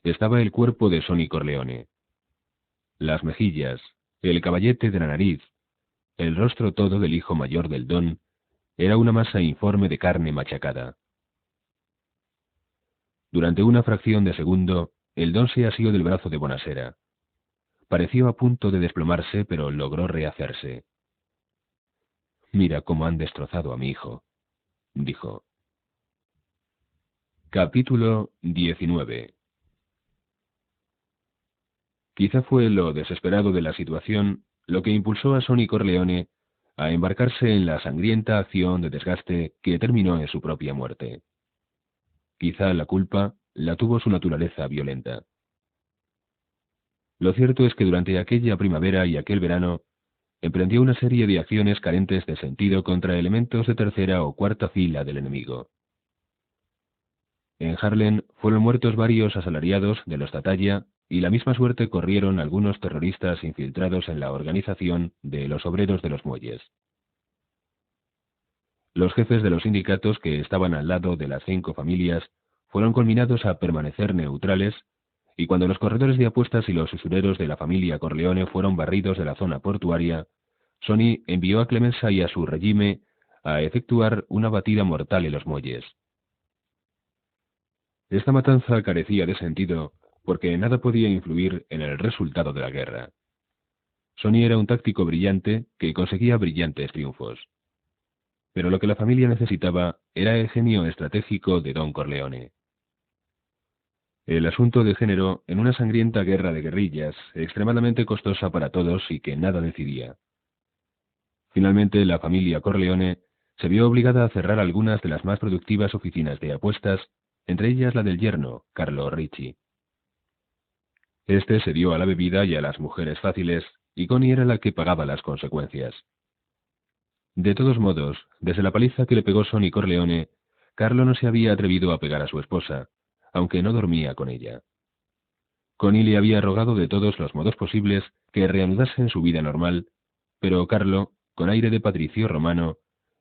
estaba el cuerpo de Sonny Corleone. Las mejillas, el caballete de la nariz, el rostro todo del hijo mayor del don, era una masa informe de carne machacada. Durante una fracción de segundo, el don se asió del brazo de Bonasera. Pareció a punto de desplomarse, pero logró rehacerse. «Mira cómo han destrozado a mi hijo», dijo. Capítulo 19. Quizá fue lo desesperado de la situación lo que impulsó a Sonny Corleone a embarcarse en la sangrienta acción de desgaste que terminó en su propia muerte. Quizá la culpa la tuvo su naturaleza violenta. Lo cierto es que durante aquella primavera y aquel verano emprendió una serie de acciones carentes de sentido contra elementos de tercera o cuarta fila del enemigo. En Haarlem fueron muertos varios asalariados de los Tatalla, y la misma suerte corrieron algunos terroristas infiltrados en la organización de los obreros de los muelles. Los jefes de los sindicatos que estaban al lado de las 5 familias fueron conminados a permanecer neutrales, y cuando los corredores de apuestas y los usureros de la familia Corleone fueron barridos de la zona portuaria, Sonny envió a Clemenza y a su régimen a efectuar una batida mortal en los muelles. Esta matanza carecía de sentido porque nada podía influir en el resultado de la guerra. Sonny era un táctico brillante que conseguía brillantes triunfos. Pero lo que la familia necesitaba era el genio estratégico de Don Corleone. El asunto degeneró en una sangrienta guerra de guerrillas, extremadamente costosa para todos y que nada decidía. Finalmente, la familia Corleone se vio obligada a cerrar algunas de las más productivas oficinas de apuestas, entre ellas la del yerno, Carlo Ricci. Este se dio a la bebida y a las mujeres fáciles, y Connie era la que pagaba las consecuencias. De todos modos, desde la paliza que le pegó Sonny Corleone, Carlo no se había atrevido a pegar a su esposa, aunque no dormía con ella. Connie le había rogado de todos los modos posibles que reanudasen su vida normal, pero Carlo, con aire de patricio romano,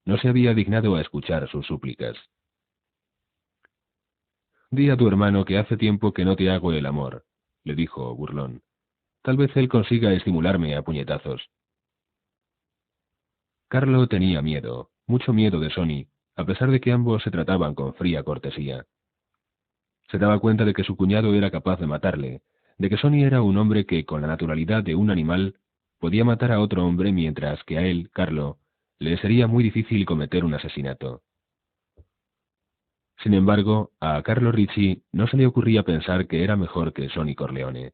no se había dignado a escuchar sus súplicas. «Di a tu hermano que hace tiempo que no te hago el amor», le dijo burlón. «Tal vez él consiga estimularme a puñetazos». Carlo tenía miedo, mucho miedo de Sonny, a pesar de que ambos se trataban con fría cortesía. Se daba cuenta de que su cuñado era capaz de matarle, de que Sonny era un hombre que, con la naturalidad de un animal, podía matar a otro hombre, mientras que a él, Carlo, le sería muy difícil cometer un asesinato. Sin embargo, a Carlo Ricci no se le ocurría pensar que era mejor que Sonny Corleone.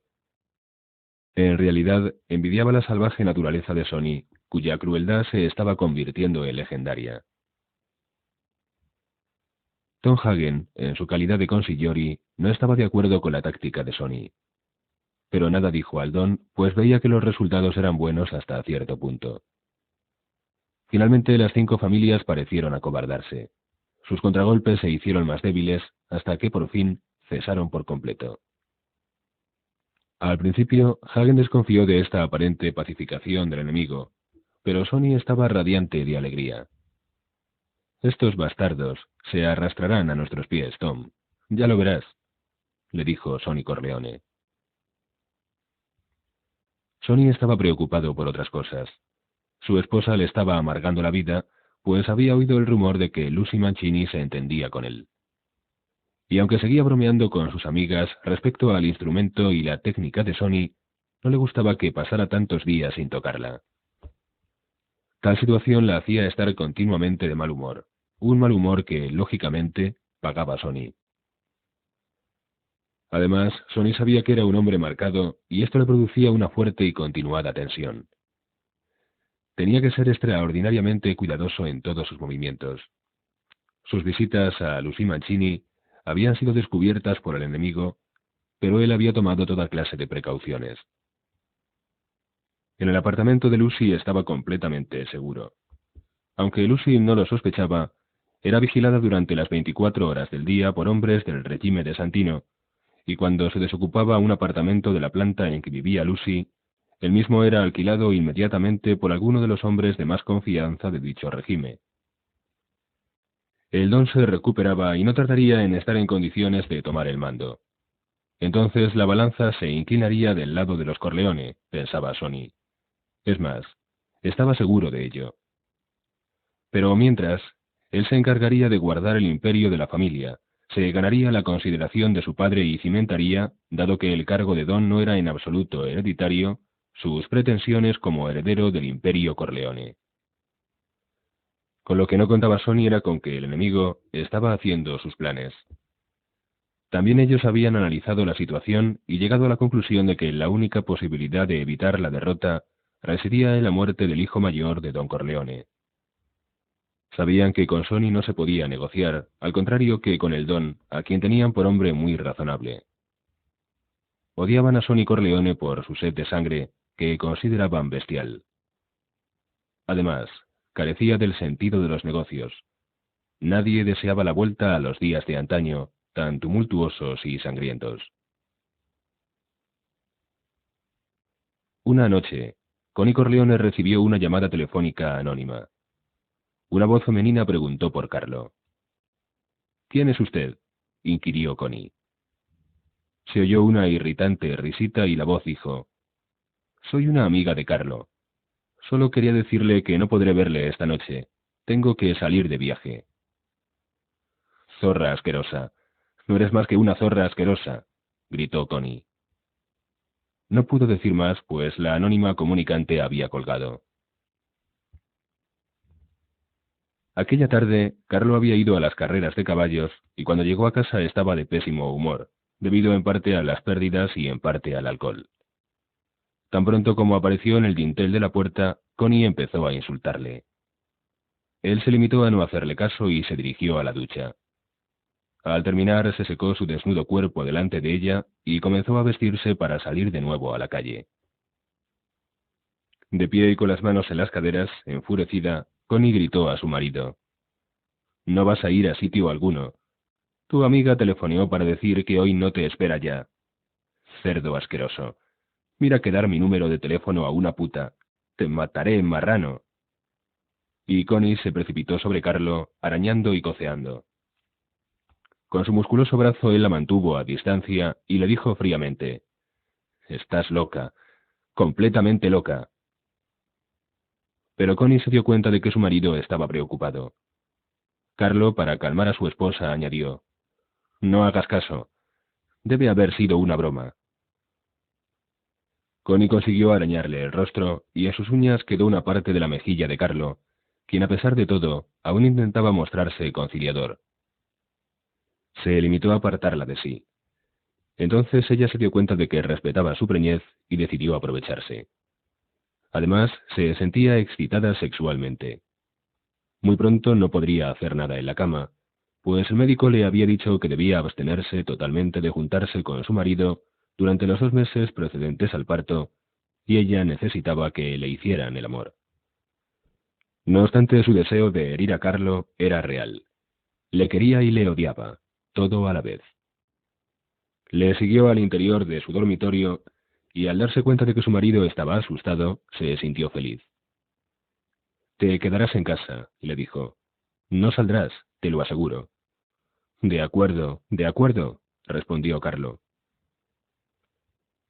En realidad, envidiaba la salvaje naturaleza de Sonny, cuya crueldad se estaba convirtiendo en legendaria. Tom Hagen, en su calidad de consigliere, no estaba de acuerdo con la táctica de Sonny. Pero nada dijo al don, pues veía que los resultados eran buenos hasta cierto punto. Finalmente, las 5 familias parecieron acobardarse. Sus contragolpes se hicieron más débiles, hasta que por fin cesaron por completo. Al principio, Hagen desconfió de esta aparente pacificación del enemigo, pero Sonny estaba radiante de alegría. «Estos bastardos se arrastrarán a nuestros pies, Tom. Ya lo verás», le dijo Sonny Corleone. Sonny estaba preocupado por otras cosas. Su esposa le estaba amargando la vida, pues había oído el rumor de que Lucy Mancini se entendía con él. Y aunque seguía bromeando con sus amigas respecto al instrumento y la técnica de Sonny, no le gustaba que pasara tantos días sin tocarla. Tal situación la hacía estar continuamente de mal humor, un mal humor que, lógicamente, pagaba Sonny. Además, Sonny sabía que era un hombre marcado, y esto le producía una fuerte y continuada tensión. Tenía que ser extraordinariamente cuidadoso en todos sus movimientos. Sus visitas a Lucy Mancini habían sido descubiertas por el enemigo, pero él había tomado toda clase de precauciones. En el apartamento de Lucy estaba completamente seguro. Aunque Lucy no lo sospechaba, era vigilada durante las 24 horas del día por hombres del régimen de Santino, y cuando se desocupaba un apartamento de la planta en que vivía Lucy, el mismo era alquilado inmediatamente por alguno de los hombres de más confianza de dicho régimen. El don se recuperaba y no tardaría en estar en condiciones de tomar el mando. Entonces la balanza se inclinaría del lado de los Corleone, pensaba Sonny. Es más, estaba seguro de ello. Pero mientras, él se encargaría de guardar el imperio de la familia, se ganaría la consideración de su padre y cimentaría, dado que el cargo de Don no era en absoluto hereditario, sus pretensiones como heredero del imperio Corleone. Con lo que no contaba Sonny era con que el enemigo estaba haciendo sus planes. También ellos habían analizado la situación y llegado a la conclusión de que la única posibilidad de evitar la derrota residía en la muerte del hijo mayor de Don Corleone. Sabían que con Sonny no se podía negociar, al contrario que con el Don, a quien tenían por hombre muy razonable. Odiaban a Sonny Corleone por su sed de sangre, que consideraban bestial. Además, carecía del sentido de los negocios. Nadie deseaba la vuelta a los días de antaño, tan tumultuosos y sangrientos. Una noche, Connie Corleone recibió una llamada telefónica anónima. Una voz femenina preguntó por Carlo. ¿Quién es usted?, inquirió Connie. Se oyó una irritante risita y la voz dijo: Soy una amiga de Carlo. Solo quería decirle que no podré verle esta noche. Tengo que salir de viaje. Zorra asquerosa. No eres más que una zorra asquerosa, gritó Connie. No pudo decir más, pues la anónima comunicante había colgado. Aquella tarde, Carlo había ido a las carreras de caballos, y cuando llegó a casa estaba de pésimo humor, debido en parte a las pérdidas y en parte al alcohol. Tan pronto como apareció en el dintel de la puerta, Connie empezó a insultarle. Él se limitó a no hacerle caso y se dirigió a la ducha. Al terminar, se secó su desnudo cuerpo delante de ella y comenzó a vestirse para salir de nuevo a la calle. De pie y con las manos en las caderas, enfurecida, Connie gritó a su marido: «No vas a ir a sitio alguno. Tu amiga telefoneó para decir que hoy no te espera ya. Cerdo asqueroso. Mira que dar mi número de teléfono a una puta. Te mataré, marrano». Y Connie se precipitó sobre Carlo, arañando y coceando. Con su musculoso brazo él la mantuvo a distancia y le dijo fríamente: «Estás loca, completamente loca». Pero Connie se dio cuenta de que su marido estaba preocupado. Carlo, para calmar a su esposa, añadió: «No hagas caso. Debe haber sido una broma». Connie consiguió arañarle el rostro y en sus uñas quedó una parte de la mejilla de Carlo, quien a pesar de todo aún intentaba mostrarse conciliador. Se limitó a apartarla de sí. Entonces ella se dio cuenta de que respetaba su preñez y decidió aprovecharse. Además, se sentía excitada sexualmente. Muy pronto no podría hacer nada en la cama, pues el médico le había dicho que debía abstenerse totalmente de juntarse con su marido durante los 2 meses precedentes al parto, y ella necesitaba que le hicieran el amor. No obstante, su deseo de herir a Carlo era real. Le quería y le odiaba, todo a la vez. Le siguió al interior de su dormitorio y al darse cuenta de que su marido estaba asustado, se sintió feliz. «Te quedarás en casa», le dijo. «No saldrás, te lo aseguro». «De acuerdo», respondió Carlo.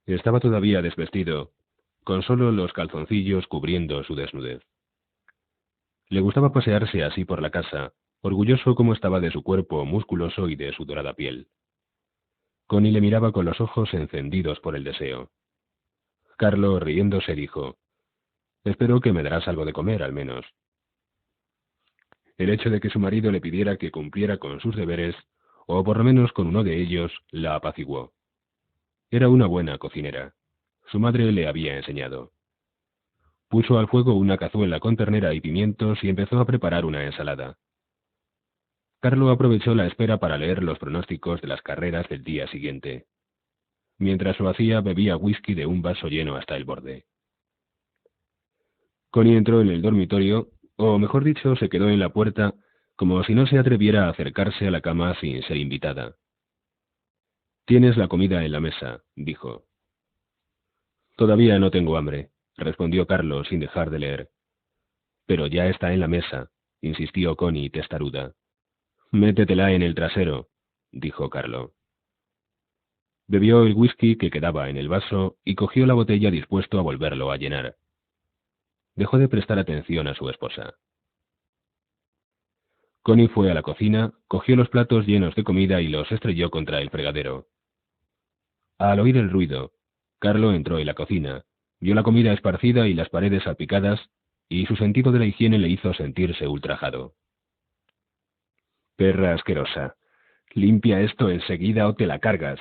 Estaba todavía desvestido, con solo los calzoncillos cubriendo su desnudez. Le gustaba pasearse así por la casa, orgulloso como estaba de su cuerpo musculoso y de su dorada piel. Connie le miraba con los ojos encendidos por el deseo. Carlo, riéndose, dijo: «Espero que me darás algo de comer, al menos». El hecho de que su marido le pidiera que cumpliera con sus deberes, o por lo menos con uno de ellos, la apaciguó. Era una buena cocinera. Su madre le había enseñado. Puso al fuego una cazuela con ternera y pimientos y empezó a preparar una ensalada. Carlo aprovechó la espera para leer los pronósticos de las carreras del día siguiente. Mientras lo hacía, bebía whisky de un vaso lleno hasta el borde. Connie entró en el dormitorio, o mejor dicho, se quedó en la puerta, como si no se atreviera a acercarse a la cama sin ser invitada. «Tienes la comida en la mesa», dijo. «Todavía no tengo hambre», respondió Carlo sin dejar de leer. «Pero ya está en la mesa», insistió Connie testaruda. «Métetela en el trasero», dijo Carlo. Bebió el whisky que quedaba en el vaso y cogió la botella dispuesto a volverlo a llenar. Dejó de prestar atención a su esposa. Connie fue a la cocina, cogió los platos llenos de comida y los estrelló contra el fregadero. Al oír el ruido, Carlo entró en la cocina, vio la comida esparcida y las paredes salpicadas, y su sentido de la higiene le hizo sentirse ultrajado. «Perra asquerosa, limpia esto enseguida o te la cargas»,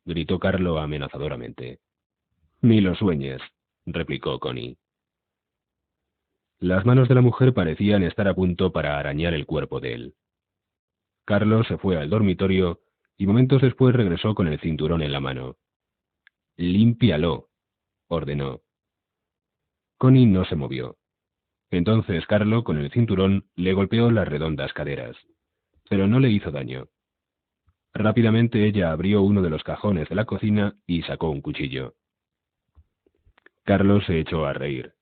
gritó Carlo amenazadoramente. «Ni lo sueñes», replicó Connie. Las manos de la mujer parecían estar a punto para arañar el cuerpo de él. Carlo se fue al dormitorio y momentos después regresó con el cinturón en la mano. «Límpialo», ordenó. Connie no se movió. Entonces Carlo, con el cinturón, le golpeó las redondas caderas, pero no le hizo daño. Rápidamente ella abrió uno de los cajones de la cocina y sacó un cuchillo. Carlo se echó a reír.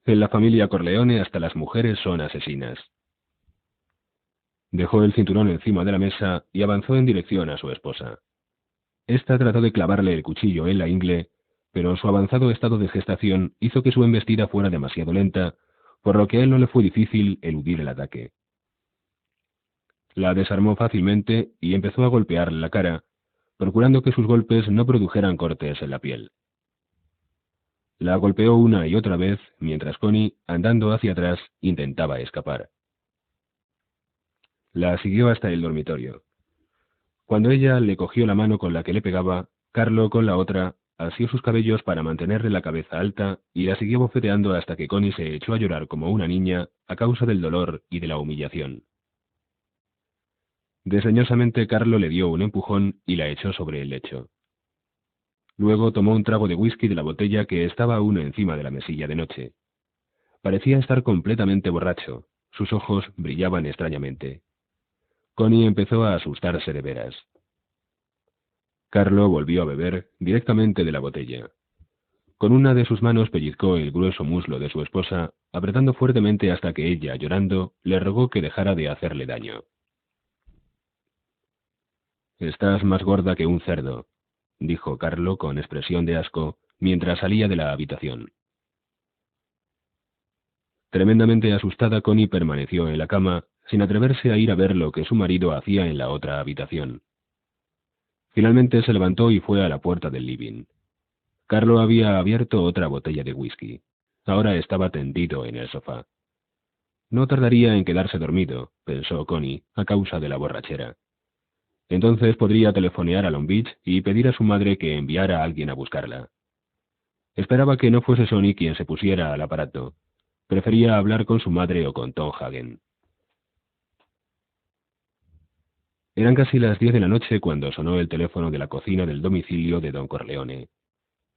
«En la familia Corleone hasta las mujeres son asesinas». Dejó el cinturón encima de la mesa y avanzó en dirección a su esposa. Esta trató de clavarle el cuchillo en la ingle, pero su avanzado estado de gestación hizo que su embestida fuera demasiado lenta, por lo que a él no le fue difícil eludir el ataque. La desarmó fácilmente y empezó a golpearle la cara, procurando que sus golpes no produjeran cortes en la piel. La golpeó una y otra vez, mientras Connie, andando hacia atrás, intentaba escapar. La siguió hasta el dormitorio. Cuando ella le cogió la mano con la que le pegaba, Carlo, con la otra, asió sus cabellos para mantenerle la cabeza alta y la siguió bofeteando hasta que Connie se echó a llorar como una niña a causa del dolor y de la humillación. Desdeñosamente Carlo le dio un empujón y la echó sobre el lecho. Luego tomó un trago de whisky de la botella que estaba aún encima de la mesilla de noche. Parecía estar completamente borracho, sus ojos brillaban extrañamente. Connie empezó a asustarse de veras. Carlo volvió a beber directamente de la botella. Con una de sus manos pellizcó el grueso muslo de su esposa, apretando fuertemente hasta que ella, llorando, le rogó que dejara de hacerle daño. «Estás más gorda que un cerdo», dijo Carlo con expresión de asco, mientras salía de la habitación. Tremendamente asustada, Connie permaneció en la cama, sin atreverse a ir a ver lo que su marido hacía en la otra habitación. Finalmente se levantó y fue a la puerta del living. Carlo había abierto otra botella de whisky. Ahora estaba tendido en el sofá. No tardaría en quedarse dormido, pensó Connie, a causa de la borrachera. Entonces podría telefonear a Long Beach y pedir a su madre que enviara a alguien a buscarla. Esperaba que no fuese Sonny quien se pusiera al aparato. Prefería hablar con su madre o con Tom Hagen. Eran casi las 10 de la noche cuando sonó el teléfono de la cocina del domicilio de don Corleone.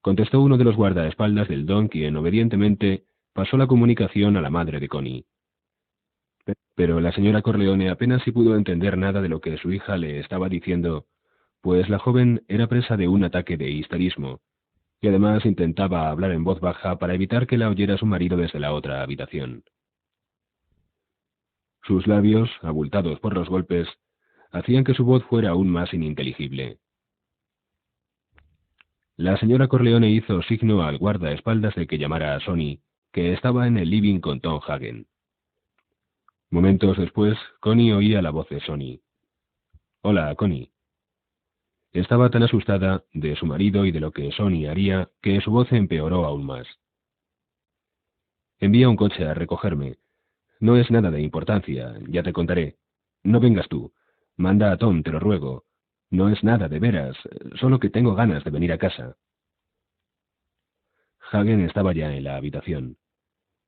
Contestó uno de los guardaespaldas del don, quien obedientemente pasó la comunicación a la madre de Connie. Pero la señora Corleone apenas si pudo entender nada de lo que su hija le estaba diciendo, pues la joven era presa de un ataque de histerismo, y además intentaba hablar en voz baja para evitar que la oyera su marido desde la otra habitación. Sus labios, abultados por los golpes, hacían que su voz fuera aún más ininteligible. La señora Corleone hizo signo al guardaespaldas de que llamara a Sonny, que estaba en el living con Tom Hagen. Momentos después, Connie oía la voz de Sonny. «Hola, Connie». Estaba tan asustada de su marido y de lo que Sonny haría que su voz empeoró aún más. «Envía un coche a recogerme. No es nada de importancia, ya te contaré. No vengas tú. Manda a Tom, te lo ruego. No es nada, de veras, solo que tengo ganas de venir a casa». Hagen estaba ya en la habitación.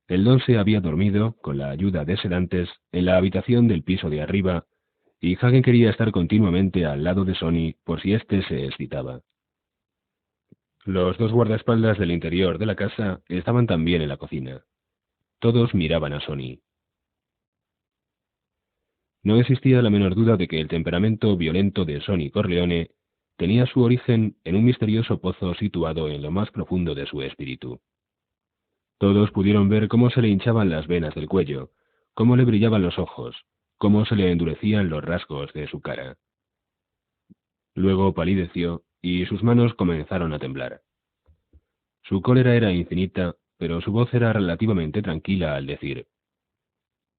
El don se había dormido, con la ayuda de sedantes, en la habitación del piso de arriba, y Hagen quería estar continuamente al lado de Sonny por si éste se excitaba. Los dos guardaespaldas del interior de la casa estaban también en la cocina. Todos miraban a Sonny. No existía la menor duda de que el temperamento violento de Sonny Corleone tenía su origen en un misterioso pozo situado en lo más profundo de su espíritu. Todos pudieron ver cómo se le hinchaban las venas del cuello, cómo le brillaban los ojos, cómo se le endurecían los rasgos de su cara. Luego palideció y sus manos comenzaron a temblar. Su cólera era infinita, pero su voz era relativamente tranquila al decir: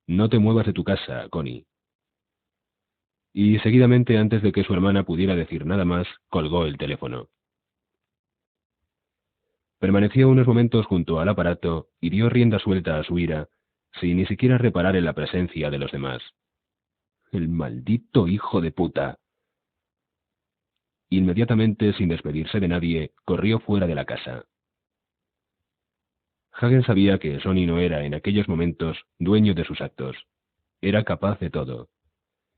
«No te muevas de tu casa, Connie». Y seguidamente, antes de que su hermana pudiera decir nada más, colgó el teléfono. Permaneció unos momentos junto al aparato y dio rienda suelta a su ira, sin ni siquiera reparar en la presencia de los demás. «El maldito hijo de puta». Inmediatamente, sin despedirse de nadie, corrió fuera de la casa. Hagen sabía que Sonny no era en aquellos momentos dueño de sus actos. Era capaz de todo.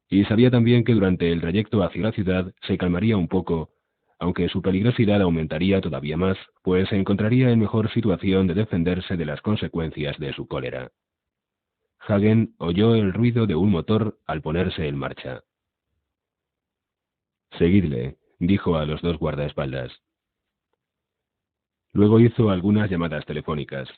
Y sabía también que durante el trayecto hacia la ciudad se calmaría un poco, aunque su peligrosidad aumentaría todavía más, pues se encontraría en mejor situación de defenderse de las consecuencias de su cólera. Hagen oyó el ruido de un motor al ponerse en marcha. «Seguidle», dijo a los dos guardaespaldas. Luego hizo algunas llamadas telefónicas.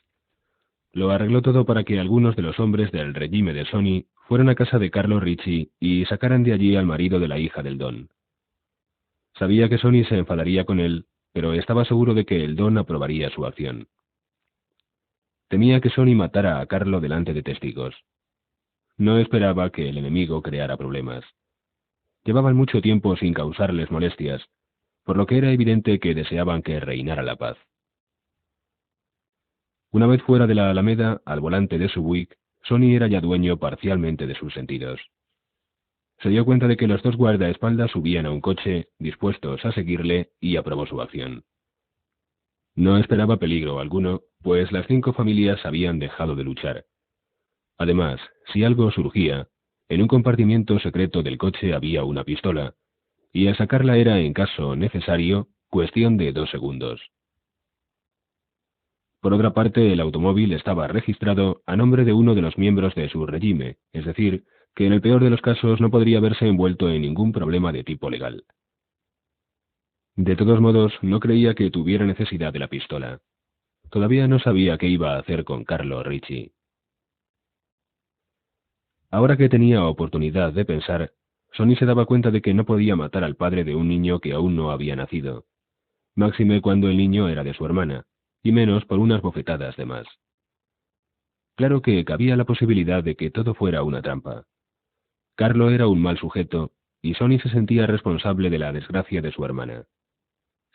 Lo arregló todo para que algunos de los hombres del régimen de Sonny fueran a casa de Carlo Ricci y sacaran de allí al marido de la hija del Don. Sabía que Sonny se enfadaría con él, pero estaba seguro de que el Don aprobaría su acción. Temía que Sonny matara a Carlo delante de testigos. No esperaba que el enemigo creara problemas. Llevaban mucho tiempo sin causarles molestias, por lo que era evidente que deseaban que reinara la paz. Una vez fuera de la Alameda, al volante de su Buick, Sonny era ya dueño parcialmente de sus sentidos. Se dio cuenta de que los dos guardaespaldas subían a un coche, dispuestos a seguirle, y aprobó su acción. No esperaba peligro alguno, pues las 5 familias habían dejado de luchar. Además, si algo surgía, en un compartimiento secreto del coche había una pistola, y al sacarla era, en caso necesario, cuestión de 2 segundos. Por otra parte, el automóvil estaba registrado a nombre de uno de los miembros de su régimen, es decir, que en el peor de los casos no podría verse envuelto en ningún problema de tipo legal. De todos modos, no creía que tuviera necesidad de la pistola. Todavía no sabía qué iba a hacer con Carlo Ricci. Ahora que tenía oportunidad de pensar, Sonny se daba cuenta de que no podía matar al padre de un niño que aún no había nacido, máxime cuando el niño era de su hermana, y menos por unas bofetadas de más. Claro que cabía la posibilidad de que todo fuera una trampa. Carlo era un mal sujeto, y Sonny se sentía responsable de la desgracia de su hermana.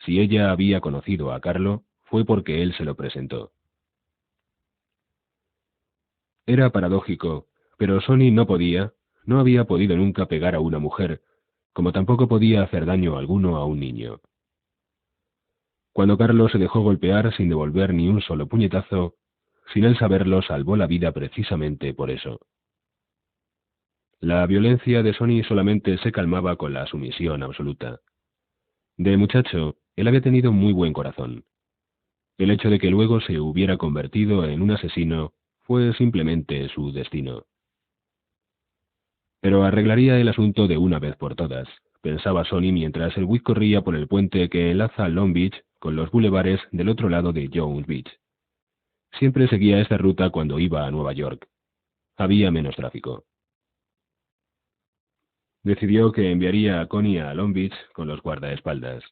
Si ella había conocido a Carlo, fue porque él se lo presentó. Era paradójico, pero Sonny no había podido nunca pegar a una mujer, como tampoco podía hacer daño alguno a un niño. Cuando Carlo se dejó golpear sin devolver ni un solo puñetazo, sin él saberlo, salvó la vida precisamente por eso. La violencia de Sonny solamente se calmaba con la sumisión absoluta. De muchacho, él había tenido muy buen corazón. El hecho de que luego se hubiera convertido en un asesino fue simplemente su destino. Pero arreglaría el asunto de una vez por todas, pensaba Sonny mientras el Buick corría por el puente que enlaza Long Beach con los bulevares del otro lado de Jones Beach. Siempre seguía esta ruta cuando iba a Nueva York. Había menos tráfico. Decidió que enviaría a Connie a Long Beach con los guardaespaldas.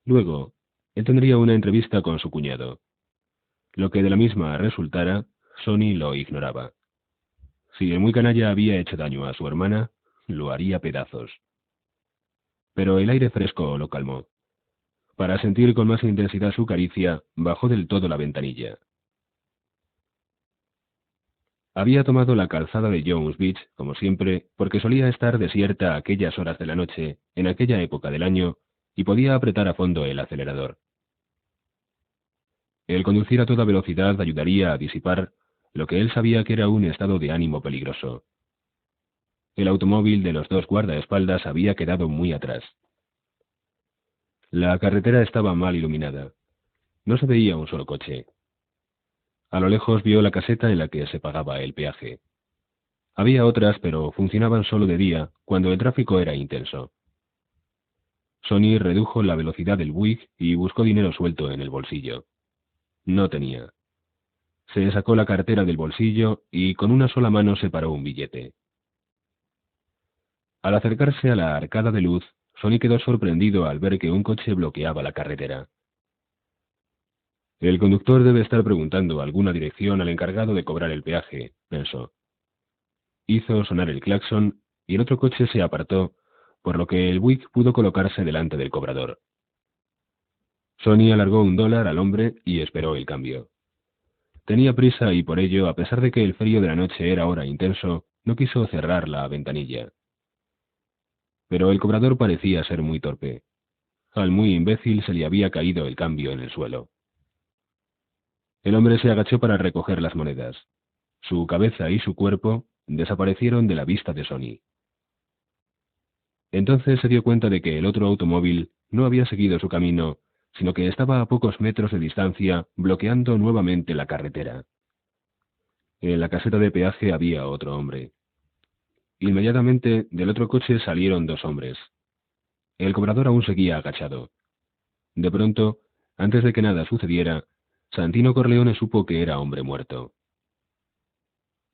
Luego, él tendría una entrevista con su cuñado. Lo que de la misma resultara, Sonny lo ignoraba. Si el muy canalla había hecho daño a su hermana, lo haría pedazos. Pero el aire fresco lo calmó. Para sentir con más intensidad su caricia, bajó del todo la ventanilla. Había tomado la calzada de Jones Beach, como siempre, porque solía estar desierta a aquellas horas de la noche, en aquella época del año, y podía apretar a fondo el acelerador. El conducir a toda velocidad ayudaría a disipar lo que él sabía que era un estado de ánimo peligroso. El automóvil de los dos guardaespaldas había quedado muy atrás. La carretera estaba mal iluminada. No se veía un solo coche. A lo lejos vio la caseta en la que se pagaba el peaje. Había otras, pero funcionaban solo de día, cuando el tráfico era intenso. Sonny redujo la velocidad del Buick y buscó dinero suelto en el bolsillo. No tenía. Se sacó la cartera del bolsillo y con una sola mano separó un billete. Al acercarse a la arcada de luz, Sonny quedó sorprendido al ver que un coche bloqueaba la carretera. El conductor debe estar preguntando alguna dirección al encargado de cobrar el peaje, pensó. Hizo sonar el claxon y el otro coche se apartó, por lo que el Buick pudo colocarse delante del cobrador. Sonny alargó $1 al hombre y esperó el cambio. Tenía prisa y por ello, a pesar de que el frío de la noche era ahora intenso, no quiso cerrar la ventanilla. Pero el cobrador parecía ser muy torpe. Al muy imbécil se le había caído el cambio en el suelo. El hombre se agachó para recoger las monedas. Su cabeza y su cuerpo desaparecieron de la vista de Sonny. Entonces se dio cuenta de que el otro automóvil no había seguido su camino, sino que estaba a pocos metros de distancia, bloqueando nuevamente la carretera. En la caseta de peaje había otro hombre. Inmediatamente del otro coche salieron 2 hombres. El cobrador aún seguía agachado. De pronto, antes de que nada sucediera, Santino Corleone supo que era hombre muerto.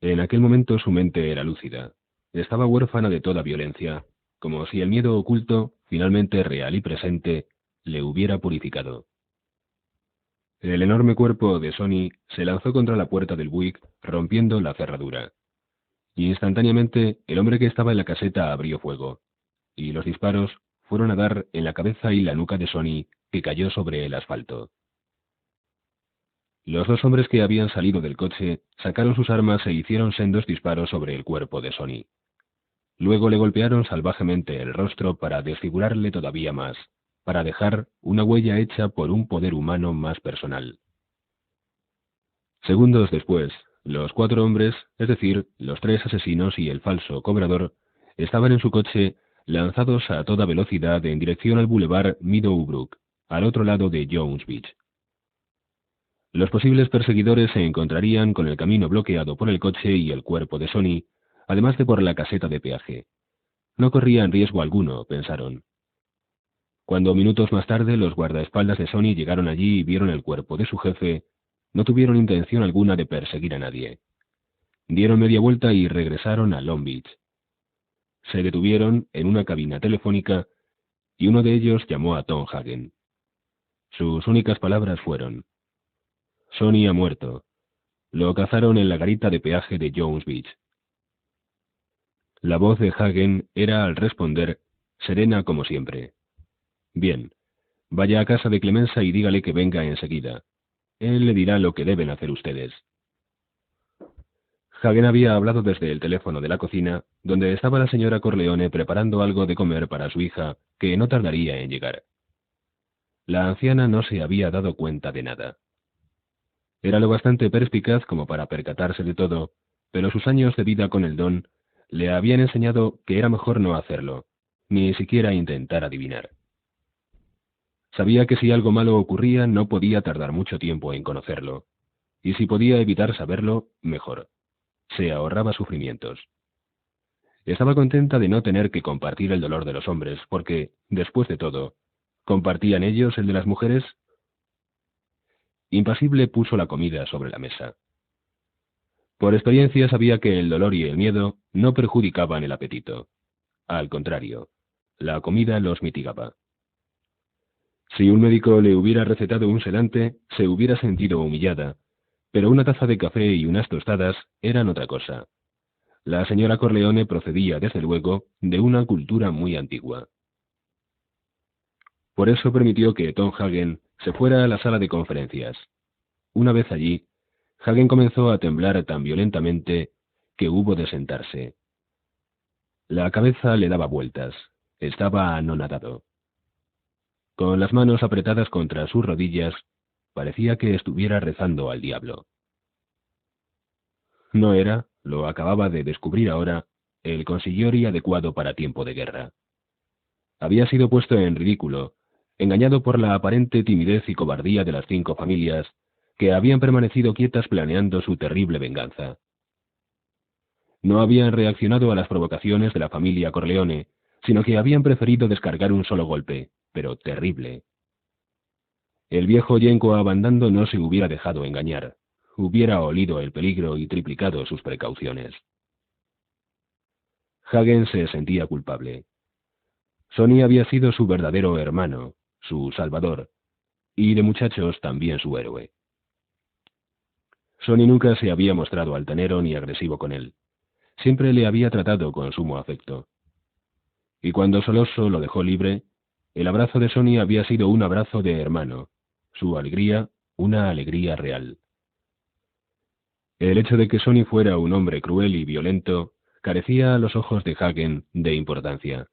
En aquel momento su mente era lúcida. Estaba huérfana de toda violencia, como si el miedo oculto, finalmente real y presente, le hubiera purificado. El enorme cuerpo de Sonny se lanzó contra la puerta del Buick, rompiendo la cerradura. Instantáneamente, el hombre que estaba en la caseta abrió fuego, y los disparos fueron a dar en la cabeza y la nuca de Sonny, que cayó sobre el asfalto. Los 2 hombres que habían salido del coche sacaron sus armas e hicieron sendos disparos sobre el cuerpo de Sonny. Luego le golpearon salvajemente el rostro para desfigurarle todavía más, para dejar una huella hecha por un poder humano más personal. Segundos después, los 4 hombres, es decir, los 3 asesinos y el falso cobrador, estaban en su coche, lanzados a toda velocidad en dirección al bulevar Meadowbrook, al otro lado de Jones Beach. Los posibles perseguidores se encontrarían con el camino bloqueado por el coche y el cuerpo de Sonny, además de por la caseta de peaje. No corrían riesgo alguno, pensaron. Cuando minutos más tarde los guardaespaldas de Sonny llegaron allí y vieron el cuerpo de su jefe, no tuvieron intención alguna de perseguir a nadie. Dieron media vuelta y regresaron a Long Beach. Se detuvieron en una cabina telefónica y uno de ellos llamó a Tom Hagen. Sus únicas palabras fueron: Sonny ha muerto. Lo cazaron en la garita de peaje de Jones Beach. La voz de Hagen era, al responder, serena como siempre. Bien, vaya a casa de Clemenza y dígale que venga enseguida. Él le dirá lo que deben hacer ustedes. Hagen había hablado desde el teléfono de la cocina, donde estaba la señora Corleone preparando algo de comer para su hija, que no tardaría en llegar. La anciana no se había dado cuenta de nada. Era lo bastante perspicaz como para percatarse de todo, pero sus años de vida con el don le habían enseñado que era mejor no hacerlo, ni siquiera intentar adivinar. Sabía que si algo malo ocurría no podía tardar mucho tiempo en conocerlo, y si podía evitar saberlo, mejor. Se ahorraba sufrimientos. Estaba contenta de no tener que compartir el dolor de los hombres, porque, después de todo, ¿compartían ellos el de las mujeres? Impasible puso la comida sobre la mesa. Por experiencia sabía que el dolor y el miedo no perjudicaban el apetito. Al contrario, la comida los mitigaba. Si un médico le hubiera recetado un sedante, se hubiera sentido humillada, pero una taza de café y unas tostadas eran otra cosa. La señora Corleone procedía, desde luego, de una cultura muy antigua. Por eso permitió que Tom Hagen se fuera a la sala de conferencias. Una vez allí, Hagen comenzó a temblar tan violentamente que hubo de sentarse. La cabeza le daba vueltas. Estaba anonadado. Con las manos apretadas contra sus rodillas, parecía que estuviera rezando al diablo. No era, lo acababa de descubrir ahora, el consigliere adecuado para tiempo de guerra. Había sido puesto en ridículo, engañado por la aparente timidez y cobardía de las 5 familias que habían permanecido quietas planeando su terrible venganza. No habían reaccionado a las provocaciones de la familia Corleone, sino que habían preferido descargar un solo golpe, pero terrible. El viejo Yenko Abandando no se hubiera dejado engañar, hubiera olido el peligro y triplicado sus precauciones. Hagen se sentía culpable. Sonny había sido su verdadero hermano, su salvador, y de muchachos también su héroe. Sonny nunca se había mostrado altanero ni agresivo con él. Siempre le había tratado con sumo afecto. Y cuando Soloso lo dejó libre, el abrazo de Sonny había sido un abrazo de hermano, su alegría una alegría real. El hecho de que Sonny fuera un hombre cruel y violento carecía a los ojos de Hagen de importancia.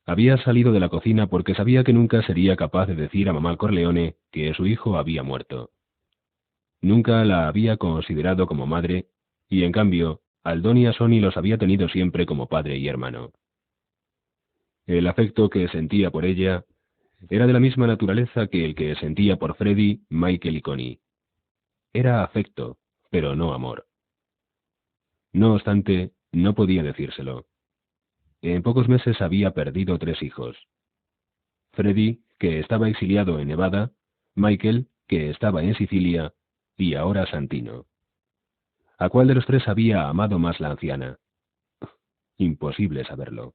Había salido de la cocina porque sabía que nunca sería capaz de decir a mamá Corleone que su hijo había muerto. Nunca la había considerado como madre, y en cambio, Aldón y a Sonny los había tenido siempre como padre y hermano. El afecto que sentía por ella era de la misma naturaleza que el que sentía por Freddy, Michael y Connie. Era afecto, pero no amor. No obstante, no podía decírselo. En pocos meses había perdido 3 hijos. Freddy, que estaba exiliado en Nevada, Michael, que estaba en Sicilia, y ahora Santino. ¿A cuál de los 3 había amado más la anciana? Imposible saberlo.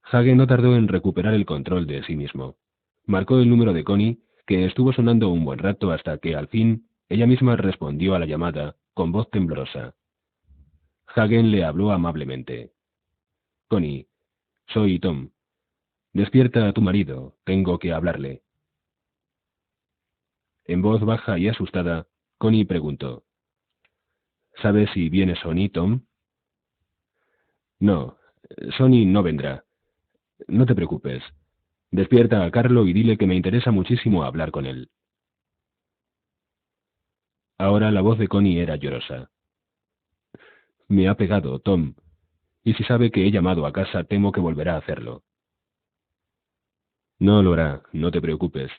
Hagen no tardó en recuperar el control de sí mismo. Marcó el número de Connie, que estuvo sonando un buen rato hasta que, al fin, ella misma respondió a la llamada, con voz temblorosa. Hagen le habló amablemente. Connie, soy Tom. Despierta a tu marido, tengo que hablarle. En voz baja y asustada, Connie preguntó. ¿Sabes si viene Sonny, Tom? No, Sonny no vendrá. No te preocupes. Despierta a Carlo y dile que me interesa muchísimo hablar con él. Ahora la voz de Connie era llorosa. Me ha pegado, Tom, y si sabe que he llamado a casa temo que volverá a hacerlo. No lo hará, no te preocupes.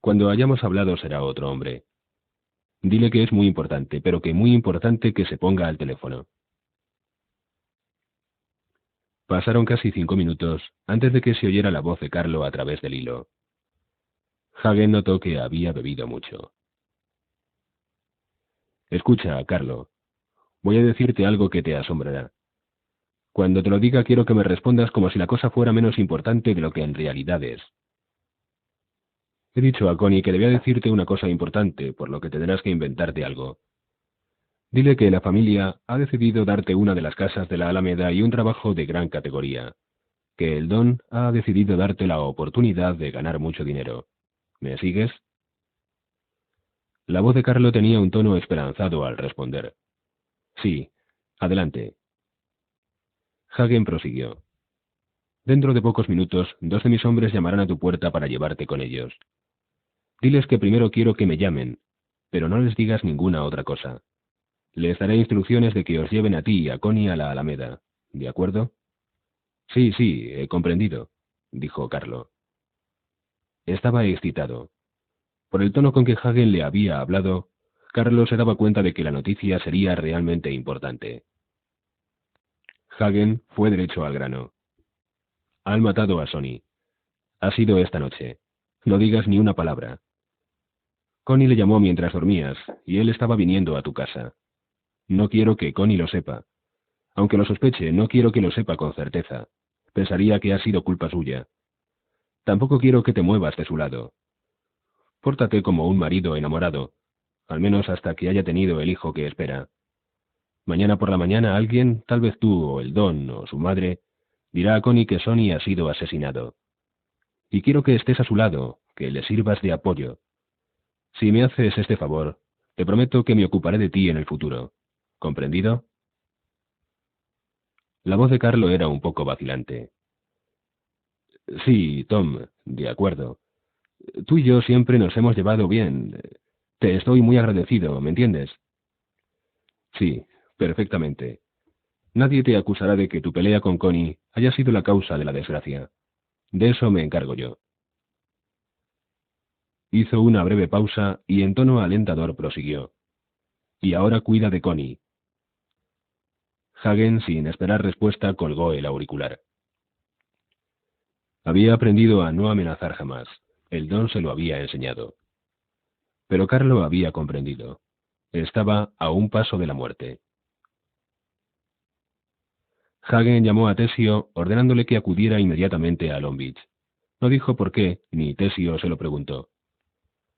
Cuando hayamos hablado será otro hombre. Dile que es muy importante, pero que muy importante que se ponga al teléfono. Pasaron casi 5 minutos antes de que se oyera la voz de Carlo a través del hilo. Hagen notó que había bebido mucho. Escucha, Carlo. Voy a decirte algo que te asombrará. Cuando te lo diga quiero que me respondas como si la cosa fuera menos importante de lo que en realidad es. He dicho a Connie que debía decirte una cosa importante, por lo que tendrás que inventarte algo. Dile que la familia ha decidido darte una de las casas de la Alameda y un trabajo de gran categoría, que el Don ha decidido darte la oportunidad de ganar mucho dinero. ¿Me sigues? La voz de Carlo tenía un tono esperanzado al responder. Sí, adelante. Hagen prosiguió. Dentro de pocos minutos, 2 de mis hombres llamarán a tu puerta para llevarte con ellos. Diles que primero quiero que me llamen, pero no les digas ninguna otra cosa. Les daré instrucciones de que os lleven a ti y a Connie a la Alameda. ¿De acuerdo? Sí, sí, he comprendido, dijo Carlo. Estaba excitado. Por el tono con que Hagen le había hablado, Carlo se daba cuenta de que la noticia sería realmente importante. Hagen fue derecho al grano. Han matado a Sonny. Ha sido esta noche. No digas ni una palabra. Connie le llamó mientras dormías, y él estaba viniendo a tu casa. No quiero que Connie lo sepa. Aunque lo sospeche, no quiero que lo sepa con certeza. Pensaría que ha sido culpa suya. Tampoco quiero que te muevas de su lado. Pórtate como un marido enamorado, al menos hasta que haya tenido el hijo que espera. Mañana por la mañana alguien, tal vez tú o el Don o su madre, dirá a Connie que Sonny ha sido asesinado. Y quiero que estés a su lado, que le sirvas de apoyo. Si me haces este favor, te prometo que me ocuparé de ti en el futuro. ¿Comprendido? La voz de Carlo era un poco vacilante. Sí, Tom, de acuerdo. Tú y yo siempre nos hemos llevado bien. Te estoy muy agradecido, ¿me entiendes? Sí, perfectamente. Nadie te acusará de que tu pelea con Connie haya sido la causa de la desgracia. De eso me encargo yo. Hizo una breve pausa y en tono alentador prosiguió. Y ahora cuida de Connie. Hagen, sin esperar respuesta, colgó el auricular. Había aprendido a no amenazar jamás. El Don se lo había enseñado. Pero Carlo había comprendido. Estaba a un paso de la muerte. Hagen llamó a Tesio, ordenándole que acudiera inmediatamente a Long Beach. No dijo por qué, ni Tesio se lo preguntó.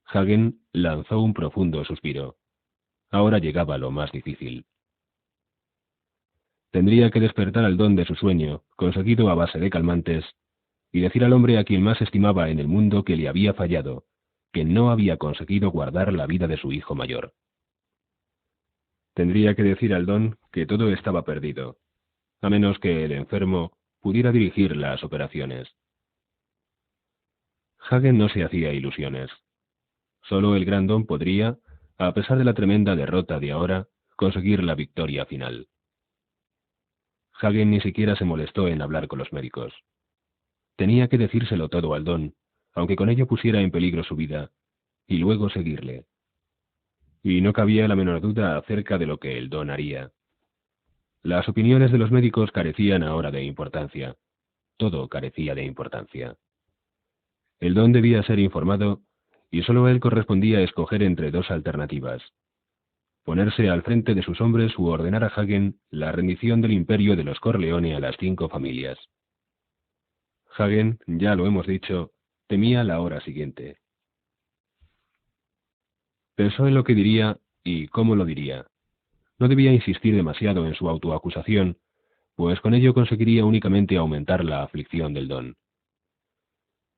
Hagen lanzó un profundo suspiro. Ahora llegaba lo más difícil. Tendría que despertar al don de su sueño, conseguido a base de calmantes, y decir al hombre a quien más estimaba en el mundo que le había fallado, que no había conseguido guardar la vida de su hijo mayor. Tendría que decir al don que todo estaba perdido, a menos que el enfermo pudiera dirigir las operaciones. Hagen no se hacía ilusiones. Solo el gran don podría, a pesar de la tremenda derrota de ahora, conseguir la victoria final. Hagen ni siquiera se molestó en hablar con los médicos. Tenía que decírselo todo al don, aunque con ello pusiera en peligro su vida, y luego seguirle. Y no cabía la menor duda acerca de lo que el don haría. Las opiniones de los médicos carecían ahora de importancia. Todo carecía de importancia. El don debía ser informado, y solo a él correspondía escoger entre dos alternativas: ponerse al frente de sus hombres u ordenar a Hagen la rendición del imperio de los Corleone a las 5 familias. Hagen, ya lo hemos dicho, temía la hora siguiente. Pensó en lo que diría y cómo lo diría. No debía insistir demasiado en su autoacusación, pues con ello conseguiría únicamente aumentar la aflicción del don.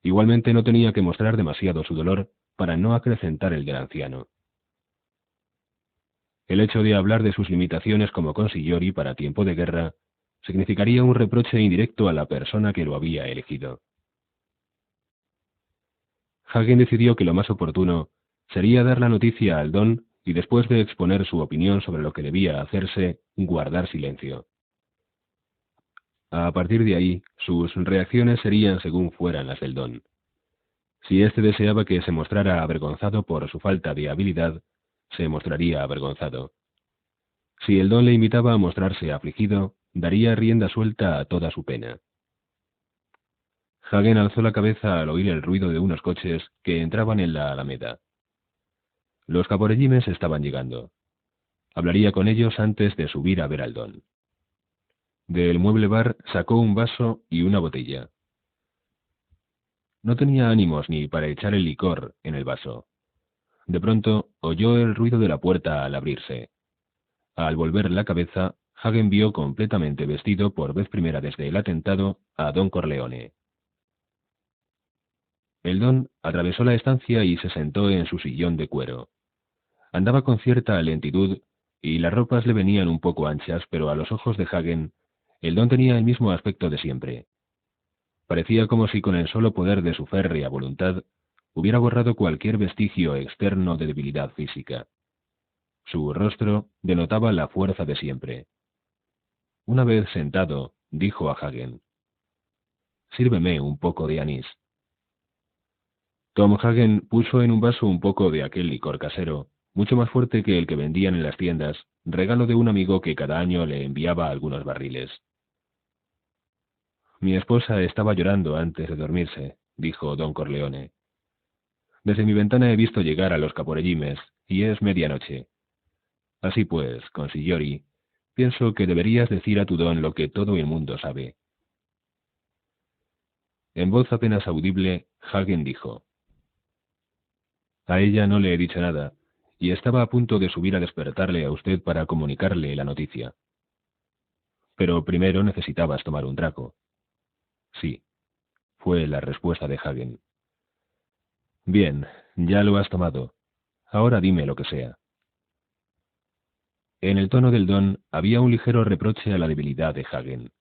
Igualmente no tenía que mostrar demasiado su dolor para no acrecentar el del anciano. El hecho de hablar de sus limitaciones como consigliori para tiempo de guerra significaría un reproche indirecto a la persona que lo había elegido. Hagen decidió que lo más oportuno sería dar la noticia al don y, después de exponer su opinión sobre lo que debía hacerse, guardar silencio. A partir de ahí, sus reacciones serían según fueran las del don. Si éste deseaba que se mostrara avergonzado por su falta de habilidad, se mostraría avergonzado. Si el don le invitaba a mostrarse afligido, daría rienda suelta a toda su pena. Hagen alzó la cabeza al oír el ruido de unos coches que entraban en la alameda. Los caporellimes estaban llegando. Hablaría con ellos antes de subir a ver al don. Del mueble bar sacó un vaso y una botella. No tenía ánimos ni para echar el licor en el vaso. De pronto oyó el ruido de la puerta al abrirse. Al volver la cabeza, Hagen vio completamente vestido por vez primera desde el atentado a don Corleone. El don atravesó la estancia y se sentó en su sillón de cuero. Andaba con cierta lentitud y las ropas le venían un poco anchas, pero a los ojos de Hagen, el don tenía el mismo aspecto de siempre. Parecía como si con el solo poder de su férrea voluntad hubiera borrado cualquier vestigio externo de debilidad física. Su rostro denotaba la fuerza de siempre. Una vez sentado, dijo a Hagen: «Sírveme un poco de anís». Tom Hagen puso en un vaso un poco de aquel licor casero, mucho más fuerte que el que vendían en las tiendas, regalo de un amigo que cada año le enviaba algunos barriles. «Mi esposa estaba llorando antes de dormirse», dijo don Corleone. «Desde mi ventana he visto llegar a los caporellimes, y es medianoche. Así pues, consigliori, pienso que deberías decir a tu don lo que todo el mundo sabe». En voz apenas audible, Hagen dijo: «A ella no le he dicho nada, y estaba a punto de subir a despertarle a usted para comunicarle la noticia. Pero primero necesitabas tomar un trago». «Sí», fue la respuesta de Hagen. «Bien, ya lo has tomado. Ahora dime lo que sea». En el tono del don había un ligero reproche a la debilidad de Hagen.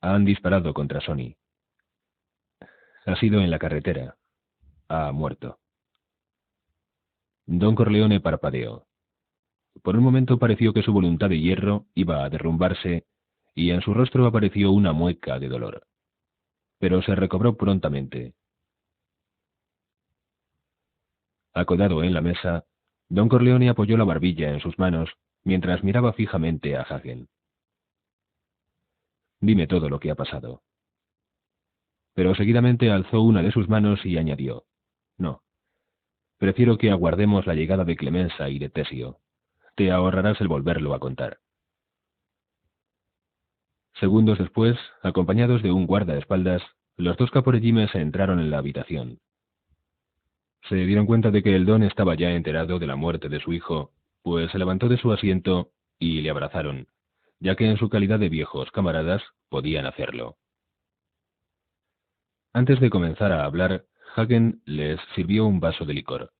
«Han disparado contra Sonny. Ha sido en la carretera. Ha muerto». Don Corleone parpadeó. Por un momento pareció que su voluntad de hierro iba a derrumbarse, y en su rostro apareció una mueca de dolor. Pero se recobró prontamente. Acodado en la mesa, don Corleone apoyó la barbilla en sus manos, mientras miraba fijamente a Hagen. «Dime todo lo que ha pasado». Pero seguidamente alzó una de sus manos y añadió: «No. Prefiero que aguardemos la llegada de Clemenza y de Tesio. Te ahorrarás el volverlo a contar». Segundos después, acompañados de un guardaespaldas, los dos caporegimes entraron en la habitación. Se dieron cuenta de que el don estaba ya enterado de la muerte de su hijo, pues se levantó de su asiento y le abrazaron, ya que en su calidad de viejos camaradas podían hacerlo. Antes de comenzar a hablar, Hagen les sirvió un vaso de licor.